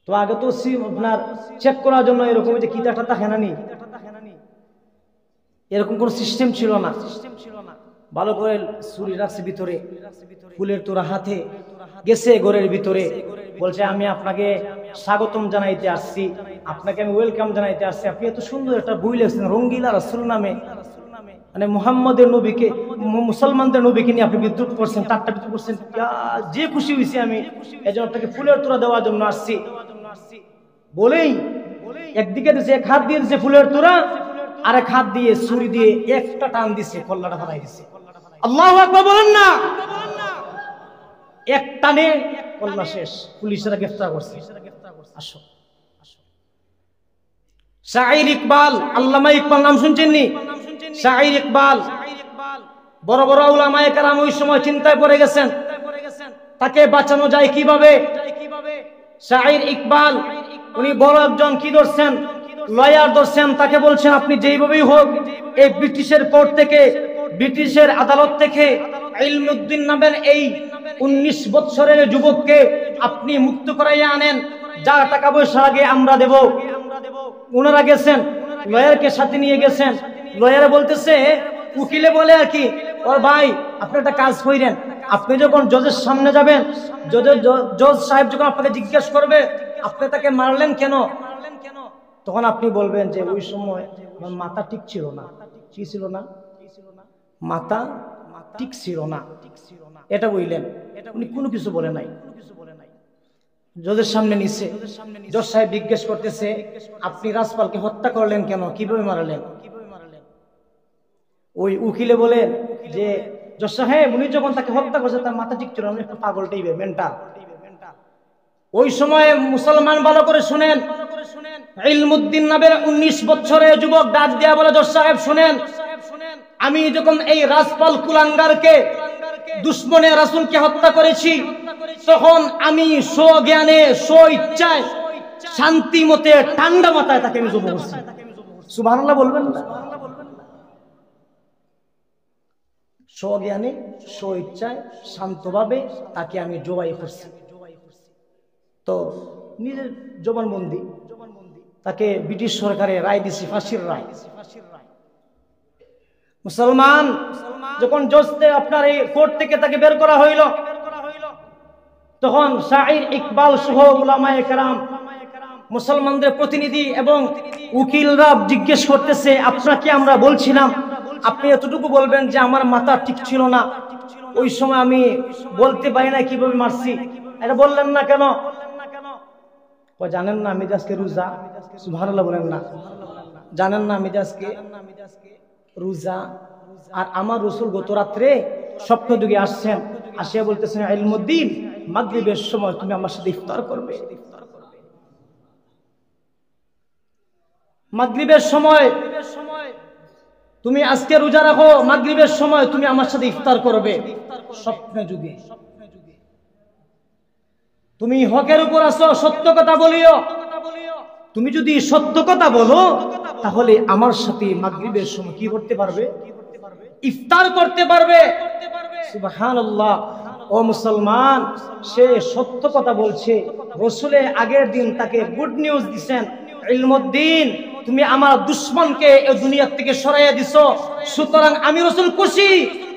তো আগে তো আপনার চেক করার জন্য এরকম যে কিতাটা থাকে না, এরকম কোন সিস্টেম ছিল না। ভালো করে ছুরি রাখছে ভিতরে, ফুলের তোড়া হাতে গেছে ঘরের ভিতরে, বলছে আমি আপনাকে স্বাগতম জানাইতে আসছি, আপনাকে আমি ওয়েলকাম জানাইতে আসছি। আপনি এত সুন্দর একটা বই লিখছেন রঙ্গিলা রাসূল নামে, মানে মুহাম্মদের নবীকে, মুসলমানদের নবীকে নিয়ে আপনি বিদ্রুপ করছেন, টাট্টা বিদ্রুপ করছেন। যে খুশি হয়েছি আমি, এজন্য আপনাকে ফুলের তোড়া দেওয়ার জন্য আসছি বলেই একদিকে দিছে, এক হাত দিয়ে দিছে ফুলের তোড়া, আর এক হাত দিয়ে ছুরি দিয়ে একটা টান দিছে, কল্লাটা ফালাই দিছে। আল্লাহু আকবার বলেন না। এক টানে কল্লা শেষ, পুলিশরা গ্রেফতার করছে। আসো শাইর ইকবাল, আল্লামা ইকবাল নাম শুনছেন নি? শাইর ইকবাল, বড় বড় উলামায়ে কেরাম ওই সময় চিন্তায় পড়ে গেছেন তাকে বাঁচানো যায় কিভাবে। শাইর ইকবাল উনি বড় একজন কি ধরছেন, লয়ার ধরছেন, তাকে বলছেন আপনি যেইভাবেই হোক এই ব্রিটিশের কোর্ট থেকে, ব্রিটিশের আদালত থেকে ইলমুদ্দিন নামের এই 19 বছরের যুবককে আপনি মুক্ত করাইয়া আনেন, যা টাকা পয়সা আগে আমরা দেব। ওনারা গেছেন, লয়ারকে সাথে নিয়ে গেছেন। লয়ারে বলতেছে, উকিলে বলে আর কি, ও ভাই আপনি একটা কাজ করেন, আপনি যখন জজের সামনে যাবেন, জজ সাহেব যখন আপনাকে জিজ্ঞেস করবে আপনি তাকে মারলেন কেন, তখন আপনি বলবেন যে ওই সময় আমার মাথা ঠিক ছিল না। কি ছিল না? মাথা ঠিক ছিল না, এটা বললেন। উনি কোনো কিছু বলে নাই, জজের সামনে নিছে। জজ সাহেব জিজ্ঞেস করতেছে, আপনি রাজপালকে হত্যা করলেন কেন, কিভাবে মারলেন? ওই উকিলে বলেন যে জজ সাহেব উনি যখন তাকে হত্যা করছে তার মাথা ঠিক ছিল না, একটা পাগল টাইপের, মেন্টাল। ওই সময় মুসলমান ভালো করে শুনেন, ইলমুদ্দিন নামের 19 বছরের যুবক ডাক দেয়া বলে, জজ সাহেব শুনেন, আমি যখন এই রাজপাল কুলাঙ্গারকে, দুশ্মনে রাসূলকে হত্যা করেছি, তখন আমি স্বজ্ঞানে স্বইচ্ছায় শান্তি মতে ঠান্ডা মাথায় তাকে আমি জবাই করছি। সুবহানাল্লাহ বলবেন না? স্বজ্ঞানে স্বইচ্ছায় শান্তভাবে তাকে আমি জবাই করছি। তো নিজের জবানবন্দি, তাকে ব্রিটিশ সরকারের রায় দিছে, ফাঁসির রায়। মুসলমান যখন জজতে আপনার এই কোর্ট থেকে তাকে বের করা হইল, তখন শাইর ইকবাল সহ উলামায়ে কেরাম, মুসলমানদের প্রতিনিধি এবং উকিলরা জিজ্ঞেস করতেছে, আপনাকে আমরা বলছিলাম আপনি এতটুকু বলবেন যে আমার মাথা ঠিক ছিল না, ওই সময় আমি বলতে পারি না কিভাবে মারছি, এটা বললেন না কেন? জানেন না আমি আজকে রোজা। সুবহানাল্লাহ বলেন না? জানেন না আমি আজকে রোজা, আর আমার রাসূল গত রাত্রে স্বপ্ন যুগে আসছেন, আসিয়া বলতেছেন ইলমুদ্দিন মাগরিবের সময় তুমি আমার সাথে ইফতার করবে। মাগরিবের সময় তুমি আজকে রোজা রাখো, মাগরিবের সময় তুমি আমার সাথে ইফতার করবে। স্বপ্ন যুগে তুমি হকের উপর আছো, সত্য কথা বলিও। তুমি যদি সত্য কথা বলো তাহলে আমার সাথে মাগরিবের সময় কি করতে পারবে? ইফতার করতে পারবে। সুবহানাল্লাহ। ও মুসলমান, সে সত্য কথা বলছে। রাসূলের আগের দিন তাকে গুড নিউজ দিবেন, ইলমুদ্দিন তুমি আমার দুশমনকে এই দুনিয়া থেকে সরাইয়া দিছো, সুতরাং আমি রাসূল খুশি,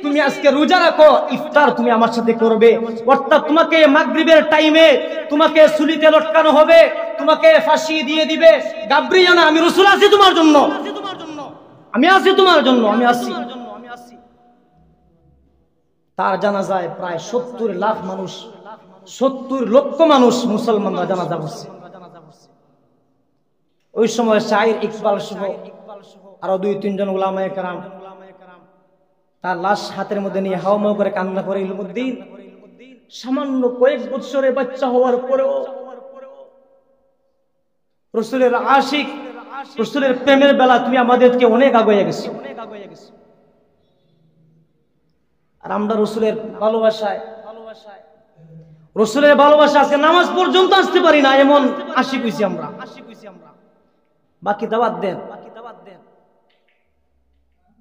তুমি আজকে রোজা রাখো, ইফতার তুমি আমার সাথে করবে। অর্থাৎ তোমাকে মাগরিবের টাইমে তোমাকে সুলিতে লটকানো হবে, তোমাকে ফাঁসি দিয়ে দিবে। গাবরিও না, আমি রাসূল আছি তোমার জন্য, আমি আছি তোমার জন্য, আমি আছি। তার জানাজায় প্রায় 70 লাখ মানুষ, 70 লক্ষ মানুষ মুসলমানরা জানাজা পড়ছে। ওই সময় শাইর ইকবাল সহ আরো 2-3 জন উলামায়ে কেরাম তার লাশ হাতের মধ্যে নিয়ে হাওমাও করে কান্না করে। ইলমুদ্দিন সামান্য কয়েক বছরের বাচ্চা হওয়ার পরেও রাসূলের আশিক, রাসূলের প্রেমের বেলা তুমি আমাদেরকে অনেক আগাইয়া গেছো। আর আমরা রসুলের ভালোবাসায় রসুলের ভালোবাসা আজকে নামাজ পর্যন্ত আসতে পারি না, এমন আশিক হইছি আমরা। বাকি দাওয়াত দেন।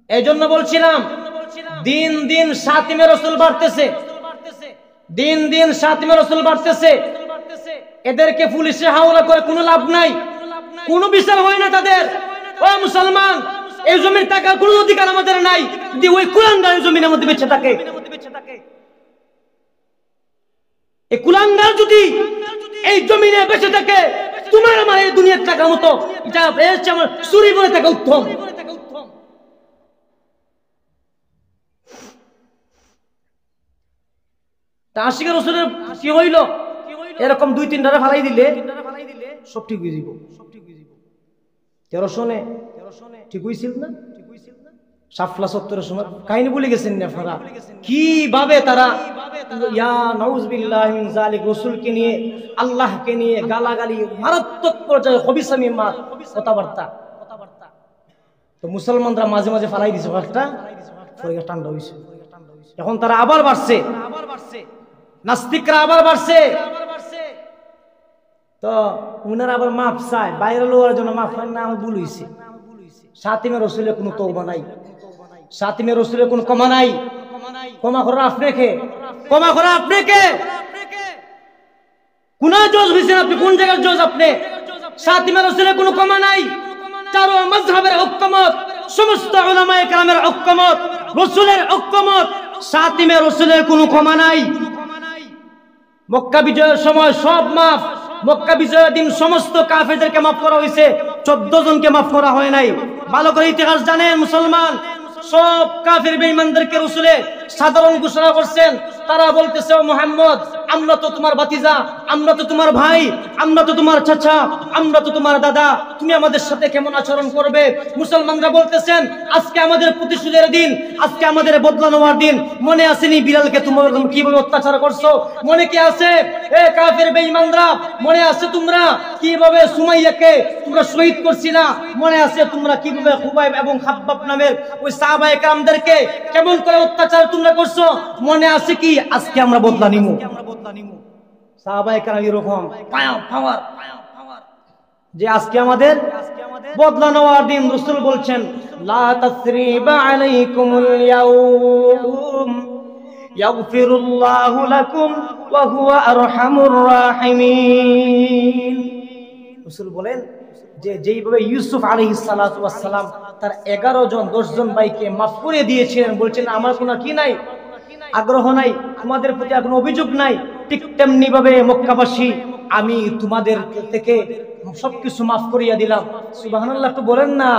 এই জন্য বলছিলাম দিন দিন সাতিমে রসুল বাড়তেছে, দিন দিন সাতিমে রসুল বাড়তেছে। এদেরকে পুলিশে হাওলা করে কোনো লাভ নাই, কোনো বিচার হয় না তাদের। ও মুসলমান, এই জমির টাকার কোনো অধিকার আমাদের নাই যদি ওই কুলাঙ্গার জমিনের মধ্যে বেঁচে থাকে। এই কুলাঙ্গার যদি এই জমিনে বেঁচে থাকে, তোমার আমার এই দুনিয়ার টাকার মতো এটা আমার চুরি করে থাকা উত্তম। তা আশিকের রসুলের কি হইল? এরকম 2-3 ফালাই দিলে সব ঠিক হয়ে যাব। 1300 ঠিক হয়েছিল না? শাপলা 70 সময় কাহিনী ভুলে গেছেন না আপনারা? কিভাবে তারা ইয়া নাউযুবিল্লাহি মিন যালিক রাসূলকে নিয়ে, আল্লাহকে নিয়ে গালাগালি, মারাত্মক পর্যায়ে খবিসামি কথাবার্তা। তো মুসলমানরা মাঝে মাঝে ফালাই দিছে একটা, পরে ঠান্ডা হইছে। এখন তারা আবার বাড়ছে, নাস্তিকরা আবার বাড়ছে। তো উনারা আবার মাফ চায়, বাইরে লোয়ার জন্য মাফ হয় না, আমার ভুল হইছে। সাতিমে রসুলের কোনো তওবা নাই, সাতিমে রসুলের কোনো ক্ষমা নাই। ক্ষমা করা আপনাকে, ক্ষমা করা আপনাকে। কোন জজ হইছেন আপনি? কোন জায়গার জজ আপনি? সাতিমে রসুলের কোনো ক্ষমা নাই। চারো মাযহাবের ঐক্যমত, সমস্ত উলামায়ে কেরামের ঐক্যমত, রসুলের ঐক্যমত, সাতিমে রসুলের কোনো ক্ষমা নাই। মক্কা বিজয়ের সময় সব মাফ, মক্কা বিজয়ের দিন সমস্ত কাফেরদেরকে মাফ করা হয়েছে, 14 জনকে মাফ করা হয় নাই। ভালো করে ইতিহাস জানেন মুসলমান। সব কাফের বেঈমানদেরকে রাসূলে সাধারণ ঘোষণা করছেন। তারা বলতেছে, ও মুহাম্মদ, আমরা তো তোমার ভাতিজা, আমরা তো তোমার ভাই, আমরা তো তোমার চাচা, আমরা তো তোমার দাদা, তুমি আমাদের সাথে কেমন আচরণ করবে? মুসলমানরা বলতেছেন, আজকে আমাদের প্রতিশোধের দিন, আজকে আমাদের বদলা নেওয়ার দিন। মনে আসেনি বিলালকে তোমরা কিভাবে অত্যাচার করছো? মনে কি আছে এ কাফের বেঈমানরা? মনে আছে তোমরা কিভাবে সুমাইয়াকে তোমরা শহীদ করছিলা? মনে আছে তোমরা কিভাবে খুবাইব এবং খাব্বাব নামের ওই সাহাবায়ে কেরামদেরকে কেমন করে অত্যাচার তোমরা করছো? মনে আছে কি? আজকে আমরা বদলা নিব। সাহাবায়ে কেরাম এরকম পাওয়ার যে আজকে আমাদের বদলা নেওয়ার দিন। রাসূল বলছেন, লা তাসরিবা আলাইকুমুল ইয়াউম ইয়াগফিরুল্লাহু লাকুম ওয়া হুয়া আরহামুর রাহিমিন। রাসূল বলেন যে যেইভাবে ইউসুফ আলাইহিস সালাতু ওয়াস সালাম তার 11 জন 10 জন ভাইকে মাফ করে দিয়েছিলেন, বলছেন আমার কোনো কি নাই, আগ্রহ নাই, তোমাদের প্রতি কোনো অভিযোগ নাই, ঠিক তেমনি ভাবে মক্কাবাসী আমি তোমাদের থেকে সবকিছু মাফ করিয়া দিলাম। সুবহানাল্লাহ। একটু বলেন না,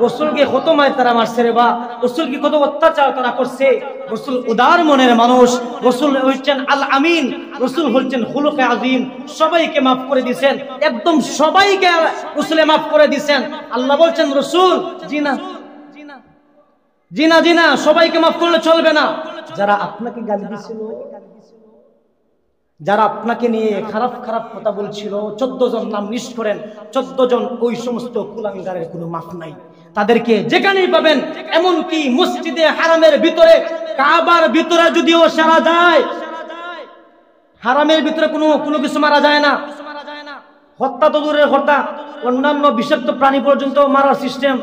রাসূলকে কত মায় তারা মারছে রে বা, রাসূলকে কত অত্যাচার তারা করছে। রাসূল উদার মনের মানুষ, রাসূল হচ্ছেন আল আমিন, রাসূল হচ্ছেন খুলুকে আযীম। সবাইকে মাফ করে দিয়েছেন, একদম সবাইকে রাসূলে মাফ করে দিয়েছেন। আল্লাহ বলছেন, রাসূল জিনা জিনা জিনা সবাইকে মাফ করলে চলবে না। যারা আপনাকে গালি দিয়েছিল, যারা আপনাকে নিয়ে খারাপ খারাপ কথা বলছিল, 14 জন নাম লিস্ট করেন, 14 জন ওই সমস্ত কুলাঙ্গারের কোনো মাফ নাই। তাদেরকে যেখানেই পাবেন, এমনকি মসজিদে হারামের ভিতরে, কাবার ভিতরে যদিও সারা যায়, হারামের ভিতরে কোনো কিছু মারা যায় না। হত্যা তো দূরের হত্যা, অন্যান্য বিষাক্ত প্রাণী পর্যন্ত মারার সিস্টেম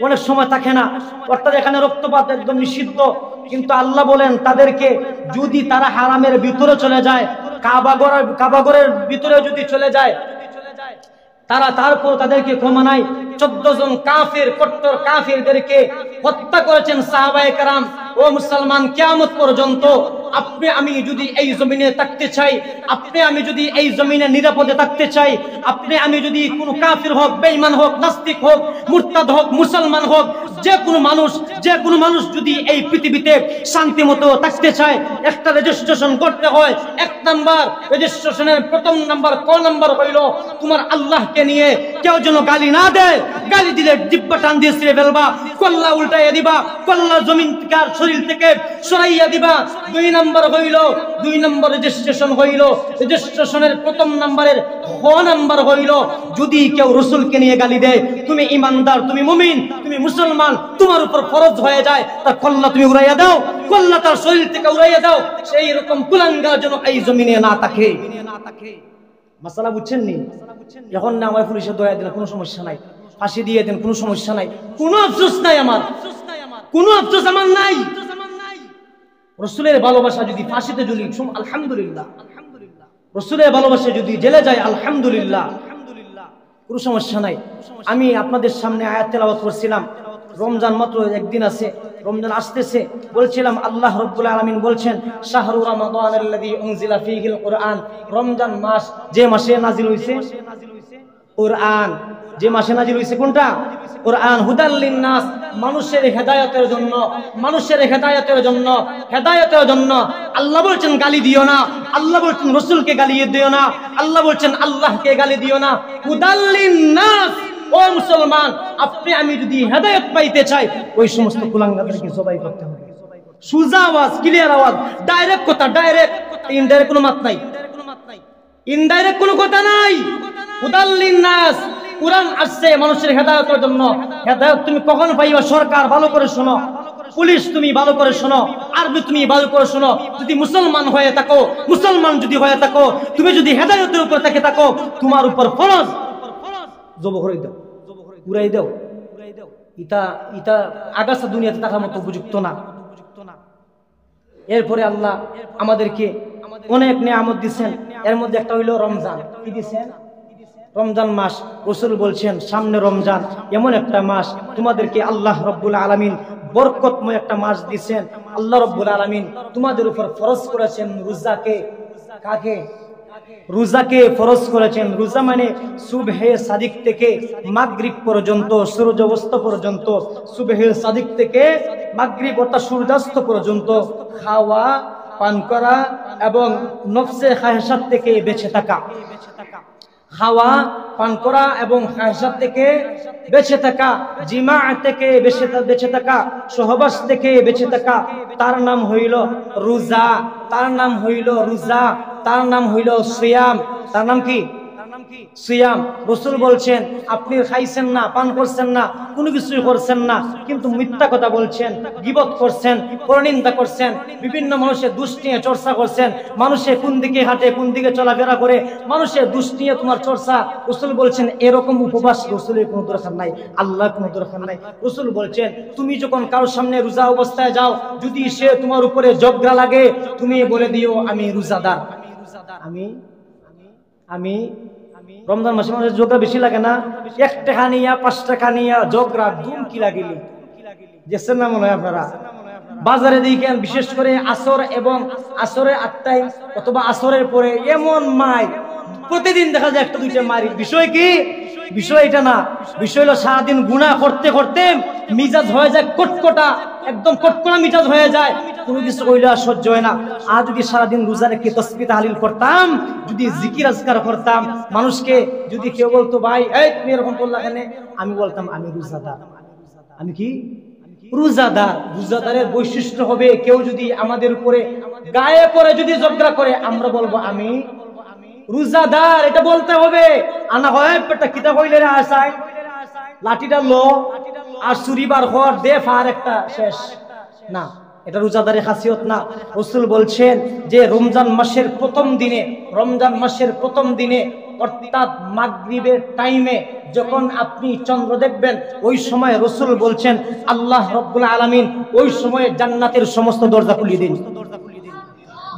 অনেক সময় থাকে না, অর্থাৎ এখানে রক্তপাত একদম নিষিদ্ধ। কিন্তু আল্লাহ বলেন তাদেরকে যদি তারা হারামের ভিতরে চলে যায়, কাবাগরের ভিতরে যদি চলে যায়, তারা তারপর তাদেরকে ক্ষমা নাই। 14 জন কাফির, কট্টর কাফিরদেরকে হত্যা করেছেন সাহাবায়ে কেরাম। ও মুসলমান, কিয়ামত পর্যন্ত আপনি আমি যদি এই জমিনে থাকতে চাই, আপনি আমি যদি এই জমিনে নিরাপদে থাকতে চাই, আপনি আমি যদি কোনো কাফির হোক, বেঈমান হোক, নাস্তিক হোক, মুরতাদ হোক, মুসলমান হোক, যে কোনো মানুষ যদি এই পৃথিবীতে শান্তি মতো থাকতে চায়, একটা রেজিস্ট্রেশন করতে হয়, একটা নাম্বার রেজিস্ট্রেশনের প্রথম নাম্বার ক নাম্বার হইল তোমার আল্লাহকে নিয়ে কেউ যেন গালি না দেয়। গালি দিলে জিহ্বা টান দিয়ে ছিঁড়ে ফেলবা, কল্লা উল্টাইয়া দিবা, কল্লা জমিন থেকে আর শরীর থেকে সরাইয়া দিবা। দুই নাম্বার রেজিস্ট্রেশন হইল রেজিস্ট্রেশনের প্রথম নাম্বারের খ নাম্বার হইল যদি কেউ রাসূলকে নিয়ে গালি দেয়, তুমি ঈমানদার, তুমি মুমিন, তুমি মুসলমান, তোমার উপর ফরজ হয়ে যায় তার কল্লা তুমি উড়াইয়া দাও, কল্লা তার শরীর থেকে উড়াইয়া দাও। সেই রকম কুলাঙ্গার যেন এই জমিনে না থাকে। মাসালা বুঝছেন নি? যখন না আমার পুলিশে দয়া দিলে কোনো সমস্যা নাই, ফাঁসি দিয়ে দেন কোনো সমস্যা নাই, কোনো আফসোস নাই আমার, কোনো আফসোস আমার নাই। রাসূলের ভালোবাসা যদি ফাঁসিতে ঝুলি আলহামদুলিল্লাহ, রাসূলের ভালোবাসা যদি জেলে যায় আলহামদুলিল্লাহ, কোনো সমস্যা নাই। আমি আপনাদের সামনে আয়াত তেলাওয়াত করছিলাম, রমজান মাত্র একদিন আছে, রমজান আসতেছে, বলছিলাম আল্লাহ রাব্বুল আলামিন বলছেন শাহরু রমাদানাল্লাযী উনজিলা ফীহিল কুরআন, রমজান মাস যে মাসে নাজিল হইছে কুরআন, যে মাসে নাজিল হইছে কোনটা? কুরআন। হুদাল লিন্নাস, মানুষের হেদায়েতের জন্য, মানুষের হেদায়েতের জন্য, হেদায়েতের জন্য। আল্লাহ বলছেন গালি দিও না, আল্লাহ বলছেন রাসূলকে গালি দিও না, আল্লাহ বলছেন আল্লাহকে গালি দিও না। হুদাল লিন্নাস, ও মুসলমান, আপনি আমি যদি হেদায়েত পাইতে চাই ওই সমস্ত কুলাঙ্গাদেরকে জবাই করতে হবে। সুজা আওয়াজ, ক্লিয়ার আওয়াজ, ডাইরেক্ট কথা, ডাইরেক্ট, ইনডাইরেক্ট কোনো মাত নাই, ইনডাইরেক্ট কোনো কথা নাই। হুদাল লিন্নাস, কুরআন আসছে মানুষের হেদায়েতের জন্য। হেদায়েত তুমি কখন পাইবা? সরকার ভালো করে শোনো, পুলিশ তুমি ভালো করে শোনো, আরবি তুমি ভালো করে শোনো। যদি মুসলমান হয়ে থাকো, মুসলমান যদি হয়ে থাকো, তুমি যদি হেদায়েতের উপর থেকে থাকো, তোমার উপর ফরজ জব করে দাও, উড়াই দাও। ইটা আগাছা দুনিয়াতে থাকার মতো উপযুক্ত না। এরপরে আল্লাহ আমাদেরকে অনেক নিয়ামত দিচ্ছেন, এর মধ্যে একটা হইল রমজান। কি দিচ্ছেন? রমজান মাস। রাসূল বলছেন সামনে রমজান, এমন একটা মাস তোমাদেরকে আল্লাহ রাব্বুল আলামিন বরকতময় একটা মাস দিচ্ছেন। আল্লাহ রাব্বুল আলামিন তোমাদের উপর ফরজ করেছেন রোজাকে। কাকে? রোজাকে ফরজ করেছেন। রোজা মানে সুবহে সাদিক থেকে মাগরিব পর্যন্ত, সূর্য অস্ত পর্যন্ত, সুবহে সাদিক থেকে মাগরিব অর্থাৎ সূর্যাস্ত পর্যন্ত খাওয়া, পান করা এবং নফসে খায়সাত থেকে বেঁচে থাকা। খাওয়া, পান করা এবং খায়সাত থেকে বেঁচে থাকা, জিমা থেকে বেঁচে থাকা, সহবাস থেকে বেঁচে থাকা, তার নাম হইল রোজা, তার নাম হইল রোজা, তার নাম হইল সিয়াম। তার নাম কি? সিয়াম। রাসূল বলছেন আপনি খাইছেন না, পান করছেন না, কোনো কিছুই করছেন না, কিন্তু মিথ্যা কথা বলছেন, গীবত করছেন, পরনিন্দা করছেন, বিভিন্ন মানুষের দোষ নিয়ে চর্চা করছেন, মানুষে কোন দিকে হাঁটে, কোন দিকে চলাফেরা করে, মানুষের দোষ নিয়ে তোমার চর্চা। রাসূল বলছেন এরকম উপবাস রাসূলের কোনো দরকার নাই, আল্লাহর কোনো দরকার নাই। রাসূল বলছেন তুমি যখন কারোর সামনে রোজা অবস্থায় যাও, যদি সে তোমার উপরে ঝগড়া লাগে, তুমি বলে দিও আমি রোজাদার। আমি রমজান মাসে মানুষের ঝগড়া বেশি লাগে না? 1 টাকা নিয়া 5 টাকা নিয়া ঝগড়া দুম কি লাগিলি যেছেন না মনে হয় আপনারা বাজারে দেখেন, বিশেষ করে আসর এবং আসরের 8টায় অথবা আসরের পরে এমন মাই প্রতিদিন দেখা যায় একটা দুইটা মারি। বিষয় কি? বিষয় এটা না, বিষয় হলো সারাদিন গুনাহ করতে করতে মিজাজ হয়ে যায় কটকটা, একদম কটকটা মিজাজ হয়ে যায়, কোনো কিছু কইলে আর সহ্য হয় না। আর যদি সারাদিন রোজা রেখে তাসবিহ তাহলিল করতাম, যদি জিকির আজকার করতাম, মানুষকে যদি কেউ বলতো ভাই এই তুমি এরকম করলা কেন, আমি বলতাম আমি রোজাদার। আমি কি? রোজাদার। রোজাদারের বৈশিষ্ট্য হবে কেউ যদি আমাদের উপরে গায়ে পড়ে যদি ঝগড়া করে, আমরা বলবো আমি রোজাদার, এটা বলতে হবে। আনা হয় পেটা কিতা কইলে রে আসাই লাঠিটা লো আর ছুরিবার হর দে ফার একটা শেষ না, এটা রোজাদারের খাসিয়ত না। রাসূল বলছেন যে রমজান মাসের প্রথম দিনে, রমজান মাসের প্রথম দিনে অর্থাৎ মাগরিবের টাইমে যখন আপনি চন্দ্র দেখবেন, ওই সময় রাসূল বলছেন আল্লাহ রাব্বুল আলামিন ওই সময়ে জান্নাতের সমস্ত দরজা খুলে দিন,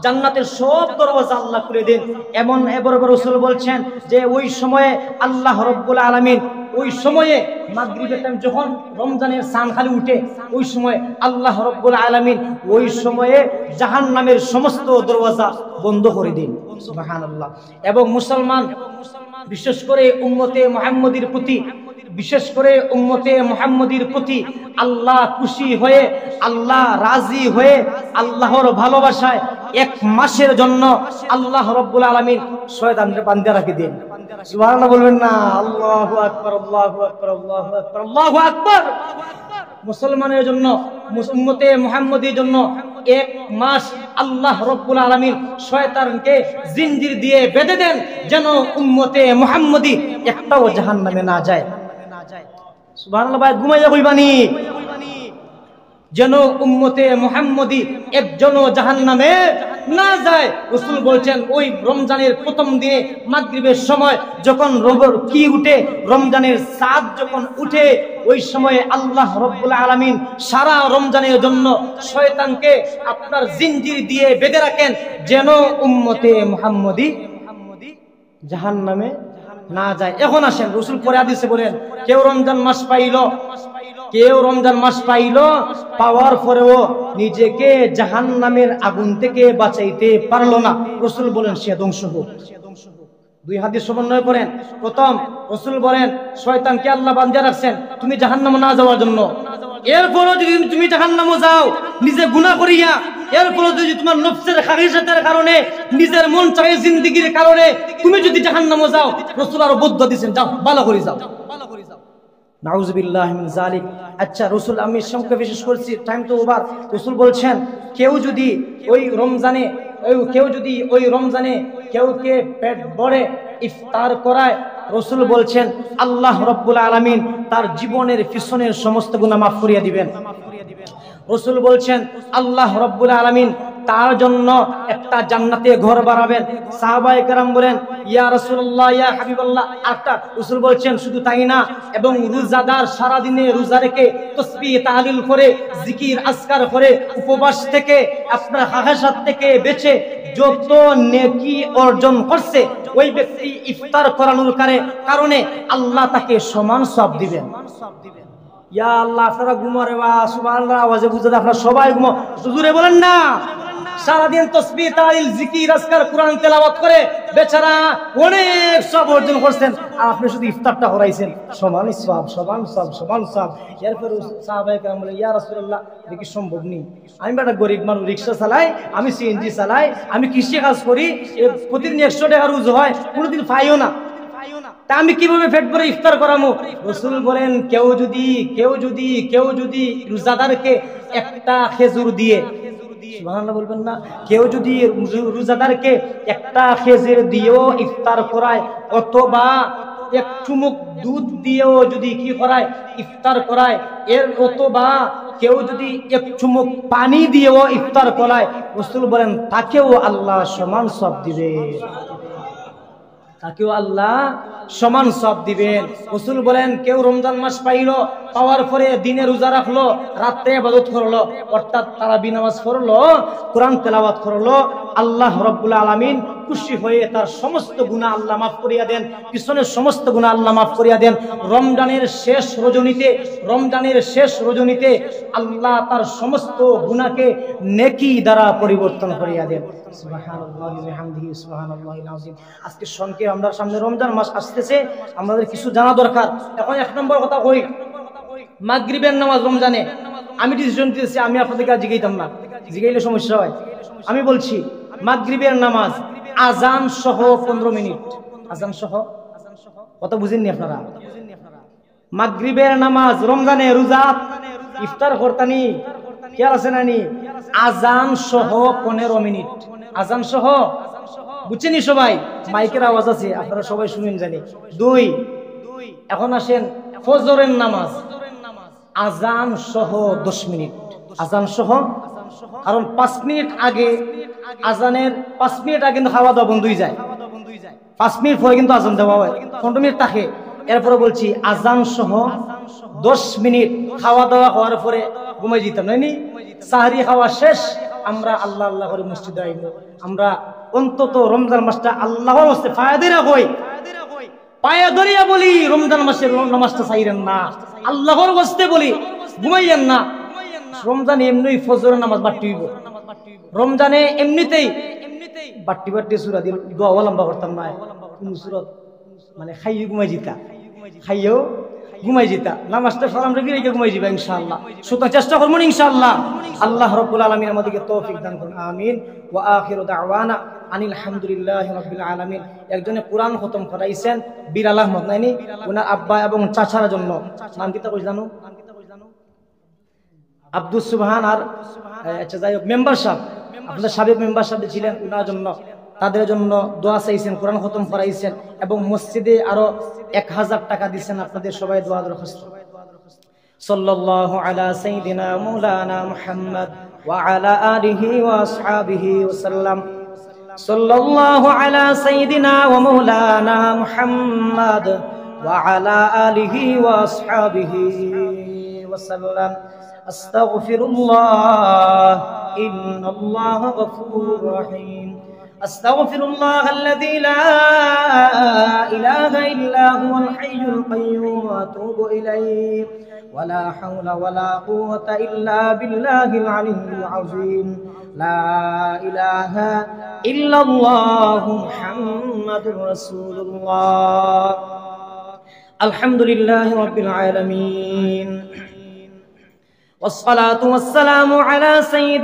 জান্নাতের সব দরওয়াজা আল্লাহ খুলে দেন। এমন এবার রাসূল বলছেন যে ওই সময়ে আল্লাহ রাব্বুল আলামিন, ওই সময়ে মাগরিবের টাইম যখন রমজানের সান খালি উঠে, ওই সময় আল্লাহ রাব্বুল আলামিন ওই সময়ে জাহান্নামের সমস্ত দরওয়াজা বন্ধ করে দেন। সুবহানাল্লাহ। এবং মুসলমান বিশেষ করে উম্মতে মুহাম্মদীর প্রতি বিশেষ করে উম্মতে মুহাম্মদীর প্রতি আল্লাহ খুশি হয়ে, আল্লাহ রাজি হয়ে, আল্লাহর ভালোবাসায় 1 মাসের জন্য আল্লাহ রাব্বুল আলামিন শয়তানকে বাঁধা রাখে দেন। সুবহানাল্লাহ বলবেন না? আল্লাহু আকবার, আল্লাহু আকবার, আল্লাহু আকবার, আল্লাহু আকবার। মুসলমানের জন্য, উম্মতে মুহাম্মদীর জন্য 1 মাস আল্লাহ রাব্বুল আলামিন শয়তানকে জিনজির দিয়ে বেঁধে দেন, যেন উম্মতে মুহাম্মদী একটাও জাহান্নামে না যায়। সুবহানাল্লাহ। ভাই ঘুমাইয়া কইবানি, যেন উম্মতে মুহাম্মদী একজনও জাহান্নামে না যায়। রাসূল বলছেন ওই রমজানের প্রথম দিনে মাগরিবের সময় যখন কি উঠে, রমজানের চাঁদ যখন উঠে, ওই সময়ে আল্লাহ রাব্বুল আলামিন সারা রমজানের জন্য শয়তানকে আপনার জিনজির দিয়ে বেঁধে রাখেন, যেন উম্মতে মুহাম্মদী জাহান্নামে না যায়। এখন আসেন, রাসূল পরে হাদিসে বলেন, কেউ রমজান মাস পাইল, পাওয়ার পরেও নিজেকে জাহান্নামের আগুন থেকে বাঁচাইতে পারলো না, রাসূল বলেন সে ধ্বংস হোক। 2 হাদিস সমন্বয় করেন। প্রথম, রাসূল বলেন শয়তানকে আল্লাহ বাঁধা রাখছেন তুমি জাহান্নামে না যাওয়ার জন্য। এরপরও যদি তুমি জাহান্নামে যাও নিজে গুনাহ করিয়া, এরপরও যদি তোমার নফসের খাগিসাতের কারণে, নিজের মন চাই জিন্দেগির কারণে তুমি যদি জাহান্নামে যাও, রাসূল আরো বদ্ধ দিবেন, যাও ভালো করে যাও। নাউযুবিল্লাহি মিন যালিক। আচ্ছা রাসূল, আমি সংক্ষেপে বিশেষ করছি, টাইম তো ওভার। রাসূল বলছেন কেউ যদি ওই রমজানে কেউকে পেট ভরে ইফতার করায়, রাসূল বলছেন আল্লাহ রাব্বুল আলামিন তার জীবনের পিছনের সমস্ত গুনাহ মাফ করিয়ে দিবেন। রাসূল বলছেন আল্লাহ রাব্বুল আলামিন তার জন্য একটা জান্নাতে ঘর বানাবেন। সাহাবায়ে কেরাম বলেন ইয়া রাসূলুল্লাহ, ইয়া হাবিবাল্লাহ। আরেকটা রাসূল বলছেন শুধু তাই না, এবং রোজাদার সারা দিনে রোজা রেখে তাসবিহ তাহলিল করে, জিকির আজকার করে, উপবাস থেকে, আপনার হাহাসাত থেকে বেঁচে যত নেকি অর্জন করছে, ওই ব্যক্তি ইফতার করানোর কারণে আল্লাহ তাকে সমান সওয়াব দিবেন। ইয়া আল্লাহ, আপনারা ঘুমারে বা সুবহানাল্লাহ আওয়াজে বুঝে আপনারা সবাই ঘুমো, জোরে বলেন না। সারাদিন তাসবিহ তাহলিল জিকির আজকার কোরআন তেলাওয়াত করে বেচারা অনেক সব অর্জন করছেন, আর আপনি শুধু ইফতারটা করাইছেন, সমান সওয়াব, সমান সওয়াব, সমান সওয়াব। এরপর সাহাবায়ে কেরাম বলে ইয়া রাসূলুল্লাহ, এটা কি সম্ভব নেই? আমি একটা গরিব মানুষ, রিকশা চালাই, আমি সিএনজি চালাই, আমি কৃষি কাজ করি, প্রতিদিন 100 টাকা রোজ হয়, কোনোদিন পাইও না, তা আমি কিভাবে পেট ভরে ইফতার করামু? রাসূল বলেন কেউ যদি রোজাদারকে একটা খেজুর দিয়ে, সুবহানাল্লাহ বলবেন না, কেউ যদি রোজাদারকে একটা খেজুর দিয়েও ইফতার করায়, অথবা 1 চুমুক দুধ দিয়েও যদি কি করায়, ইফতার করায়, অথবা কেউ যদি 1 চুমুক পানি দিয়েও ইফতার করায়, রাসূল বলেন তাকেও আল্লাহ সমান সওয়াব দিবেন, তাকেও আল্লাহ সমান সওয়াব দিবেন। রাসূল বলেন কেউ রমজান মাস পাওয়ার পরে দিনে রোজা রাখলো, রাতে ইবাদত করলো, অর্থাৎ তারাবি নামাজ পড়লো, কোরআন তেলাওয়াত করলো, আল্লাহ রাব্বুল আলামিন খুশি হয়ে তার সমস্ত গুনাহ আল্লাহ মাফ করিয়া দেন, পিছনের সমস্ত গুনাহ আল্লাহ মাফ করিয়া দেন। রমজানের শেষ রজনীতে আল্লাহ তার সমস্ত গুনাহকে নেকি দ্বারা পরিবর্তন করিয়া দেন। সুবহানাল্লাহি ওয়া বিহামদিহি, সুবহানাল্লাহিল আযীম। আজকে সংক্ষেপে আমরা সামনে রমজান মাস আসতেছে, আমাদের কিছু জানা দরকার। এখন 1 নম্বর কথা কই, মাগরিবের নামাজ রমজানে আমি ডিসিশন দিয়েছি, আমি আপনাদেরকে জিগাইতাম না, জিগাইলে সমস্যা হয়। আমি বলছি মাগরিবের নামাজ আজান সহ 15 মিনিট, আজান সহ, কথা বুঝেননি আপনারা? মাগরিবের নামাজ রমজানে রোজা ইফতার করতানি, খেয়াল আছে নানি? আজান সহ 15 মিনিট, আজান সহ, বুঝছেনি সবাই? মাইকের আওয়াজ আছে, আপনারা সবাই শুনেন জানি। 2, এখন আসেন ফজরের নামাজ, আজান সহ 10 মিনিট, আজান সহ, কারণ 5 মিনিট আগে আজানের 5 মিনিট আগে কিন্তু খাওয়া দাওয়া বন্ধ হয়ে যায়, 5 মিনিট পরে কিন্তু আজান দেওয়া হয়, 15 মিনিট থাকে। এরপরে বলছি আজান সহ 10 মিনিট, খাওয়া দাওয়া হওয়ার পরে ঘুমাই যেতাম নাইনি, সাহরি খাওয়া শেষ, আমরা আল্লাহ আল্লাহ করে মসজিদে আইব। আমরা অন্তত রমজান মাসটা আল্লাহর হস্তে ফায়দারা হই, পায়ে ধরিয়া বলি রমজান মাসের নামাজটা চাইরেন না, আল্লাহর হস্তে বলি ঘুমাইয়েন না। রমজানে এমনি ফজরের নামাজ বাড়তি হইব, রমজানে এমনিতেই বাড়তি সূরা দিয়ে দোয়া লম্বা করতাম না, কোন সূরত মানে খাইয়ে ঘুমাই জিতা, খাইয়েও ঘুমাই যেতা, নামাজটা ফরম রেখে রেখে ঘুমাই যাবা ইনশাআল্লাহ। সুতরাং চেষ্টা করবো ইনশাআল্লাহ। আল্লাহ রাব্বুল আলামিন আমাদেরকে তৌফিক দান করুন, আমিন। ওয়া আখিরু দাওয়ানা আনিল হামদুলিল্লাহি রাব্বিল আলামিন। একজনে কোরআন খতম করাইছেন বিরাল আহমদ নাইনি, ওনার আব্বা এবং চাচার জন্য। নাম কিতা কই জানো? আব্দুল সুবহান। আর আচ্ছা যাই হোক, মেম্বার সাহেব, আপনাদের সাবেক মেম্বার সাহেব ছিলেন, ওনার জন্য, তাদের জন্য দোয়া চাইছেন, কোরআন খতম করাইছেন এবং মসজিদে আরো 1000 টাকা দিচ্ছেন। আপনাদের সবাই দোয়া দরখাস্ত। সাল্লাল্লাহু আলা সাইয়্যিদিনা মাওলানা মুহাম্মদ ওয়া আলা আলিহি ওয়া আসহাবিহি ওয়া সাল্লাম। সাল্লাল্লাহু আলা সাইয়্যিদিনা ওয়া মাওলানা মুহাম্মদ ওয়া আলা আলিহি ওয়া আসহাবিহি ওয়া সাল্লাম। আস্তাগফিরুল্লাহ ইন্নাল্লাহা গফুরুর রহিম। أستغفر الله الذي لا إله إلا هو الحي القيوم وأتوب إليه ولا حول ولا قوة إلا بالله العلي العظيم لا إله إلا الله محمد رسول الله الحمد لله رب العالمين والصلاة والسلام على سيد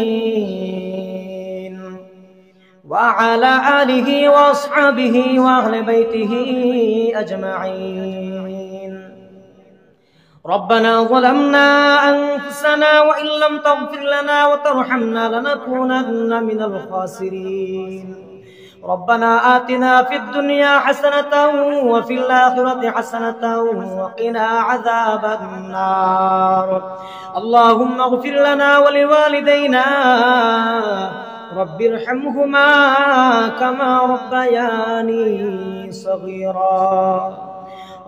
المرسلين وعلى آله وأصحابه وأهل بيته أجمعين. ربنا ظلمنا أنفسنا وإن لم تغفر لنا وترحمنا لنكونن من الخاسرين. ربنا آتنا في الدنيا حسنة وفي الآخرة حسنة وقنا عذاب النار. اللهم اغفر لنا ولوالدينا رب ارحمهما كما ربياني صغيرا.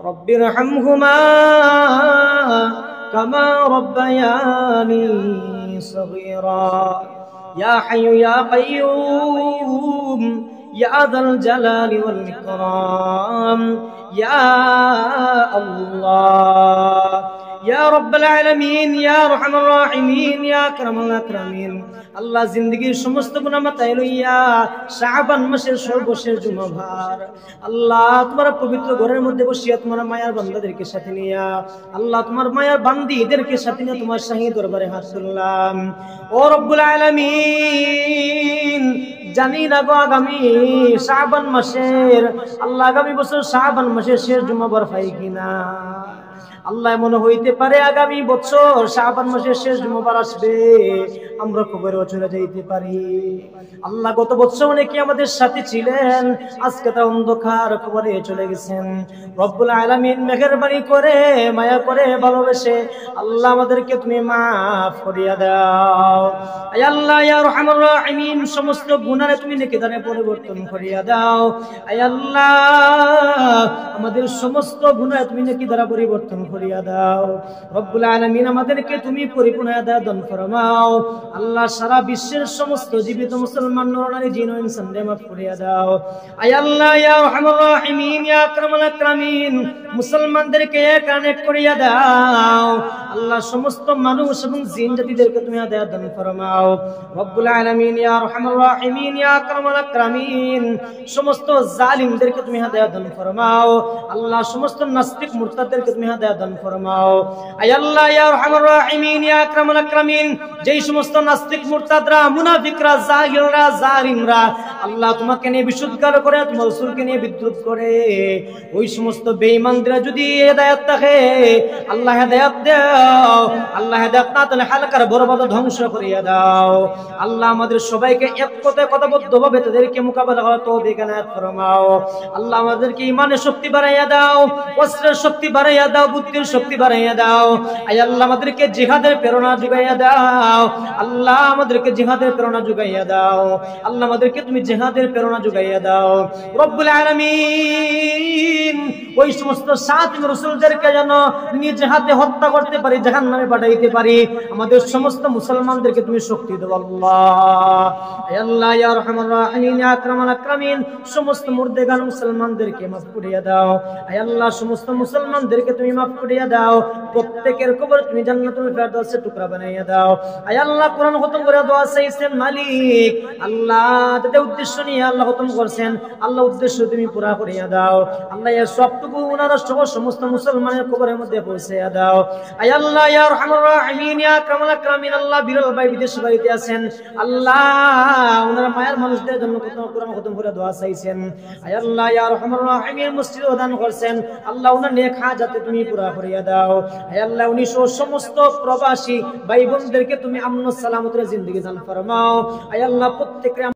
رب ارحمهما كما ربياني صغيرا. يا حي يا قيوم يا ذا الجلال والإكرام يا الله يا رب العالمين يا أرحم الراحمين يا أكرم الأكرمين. আল্লাহ জিন্দগির সমস্ত গুনাহ মাথায় লইয়া শাবান মাসের সর্বশেষ জুমাবার আল্লাহ তোমার পবিত্র ঘরের মধ্যে বসিয়া তোমার মায়ার বান্দাদেরকে সাথে নিয়া আল্লাহ তোমার মায়ার বান্দীদেরকে সাথে নিয়ে তোমার শাহী দরবারে হাত তুললাম। ও রব্বুল আলামিন, জানি না গো আগামী শাবান মাসের আল্লাহ আগামী বছর শাবান মাসের শেষ জুমাবার পাই কিনা। আল্লাহ মনে হইতে পারে আগামী বছর শাবান মাসের শেষ জুমাবার আসবে, আমরা কবরেও চলে যাইতে পারি। আল্লাহ গত বছর অনেকে আমাদের সাথে ছিলেন, আজকে তা অন্ধকার কবরে চলে গেছেন। রব্বুল আলামিন মেহেরবানি করে মায়া করে ভালোবেসে আল্লাহ আমাদেরকে তুমি মাফ করিয়া দাও। আয় আল্লাহ ইয়া আরহামুর রাহিমিন, সমস্ত গুনাহে তুমি নেকি দানে পরিবর্তন করিয়া দাও। আয় আল্লাহ আমাদের সমস্ত গুনাহে তুমি নেকি দ্বারা পরিবর্তন করিয়া দাও। রব্বুল আলামিন আমাদেরকে তুমি পরিপূর্ণ হিদায়াত দান ফরমাও। আল্লাহ সারা বিশ্বের সমস্ত জীবিত মুসলমান নরনারী জিন ও ইনসানদের মাফ করিয়া দাও। আয় আল্লাহ ইয়া আরহামুর রাহিমিন ইয়া আকরামুল আকরামিন, মুসলমানদেরকে এক আনেক করিয়া দাও। আল্লাহ সমস্ত মানুষ এবং জিন জাতিদেরকে তুমি হিদায়াত দান ফরমাও। রব্বুল আলামিন ইয়া আরহামুর রাহিমিন ইয়া আকরামুল আকরামিন, সমস্ত জালিমদেরকে তুমি হিদায়াত দান ফরমাও। আল্লাহ সমস্ত নাস্তিক মুরতাদদেরকে তুমি হিদায়াত দান ফরমাও। আয় আল্লাহ ইয়া আরহামুর রাহিমিন ইয়া আকরামুল আকরামিন, যেই সমস্ত নাস্তিক মুরতাদরা মুনাফিকরা জাহিলরা জালিমরা আল্লাহ তোমাকে নিয়ে বিশুদ্ধগার করে তোমার রাসূলকে নিয়ে বিদ্রুপ করে, ওই সমস্ত বেঈমানরা যদি হিদায়াত থাকে আল্লাহ হিদায়াত দাও। আল্লাহ হিদায়াত না দিলে হালকার বরবাদ ধ্বংস করিয়া দাও। আল্লাহ আমাদের সবাইকে এক কথায় কথাবদ্ধভাবে তাদেরকে মোকাবেলা করার তৌফিক এনায়েত ফরমাও। আল্লাহ আমাদেরকে ঈমানের শক্তি বাড়াইয়া দাও, অস্ত্রের শক্তি বাড়াইয়া দাও, বুদ্ধির শক্তি বাড়াইয়া দাও। আয় আল্লাহ আমাদেরকে জিহাদের প্রেরণা জুগাইয়া দাও। আল্লাহ আমাদেরকে জিহাদের প্রেরণা জুগাইয়া দাও। আল্লাহ আমাদেরকে তুমি জিহাদের প্রেরণা জুগাইয়া দাও। রব্বুল আলামিন, ওই সমস্ত সাত রাসূলদেরকে যেন নিজে হাতে হত্যা করতে পারি, জাহান্নামে পাঠাইতে পারি। আমাদের সমস্ত মুসলমানদেরকে তুমি শক্তি দাও আল্লাহ। আয় আল্লাহ ইয়া আরহামুর রাহিমিন ইয়া আকরামুল আকরামিন, সমস্ত মুর্দেগান মুসলমানদেরকে মাফ করিয়া দাও। আয় আল্লাহ সমস্ত মুসলমানদেরকে তুমি মাফ করিয়া দাও, প্রত্যেকের কবর তুমি জান্নাতুল ফেরদাউসের টুকরা বানাইয়া দাও। আয় আল্লাহ কোরআন খতম করে দোয়া চাইছেন মালিক, আল্লাহ তাদের উদ্দেশ্য নিয়ে আল্লাহ খতম করছেন, আল্লাহ উদ্দেশ্য তুমি পুরা করিয়া দাও। আল্লাহ এর সবটুকু ওনারা সহ সমস্ত মুসলমানের কবরের মধ্যে পৌঁছাইয়া দাও। আয় আল্লাহ ইয়া আরহামুর রাহিমিন ইয়া আকরামুল আকরামিন, আল্লাহ বিরল ভাই বিদেশ বাড়িতে আছেন, আল্লাহ ওনারা মায়ের মানুষদের জন্য কোরআন খতম করে দোয়া চাইছেন। আয় আল্লাহ ইয়া আরহামুর রাহিমিন মসজিদ দান করছেন, আল্লাহ ওনার নেক হাজাতে তুমি পুরা করিয়া দাও। আয় আল্লাহ উনি সহ সমস্ত প্রবাসী ভাই বোনদেরকে তুমি আমন সালামতের জিন্দেগি দান ফরমাও। আয় আল্লাহ প্রত্যেককে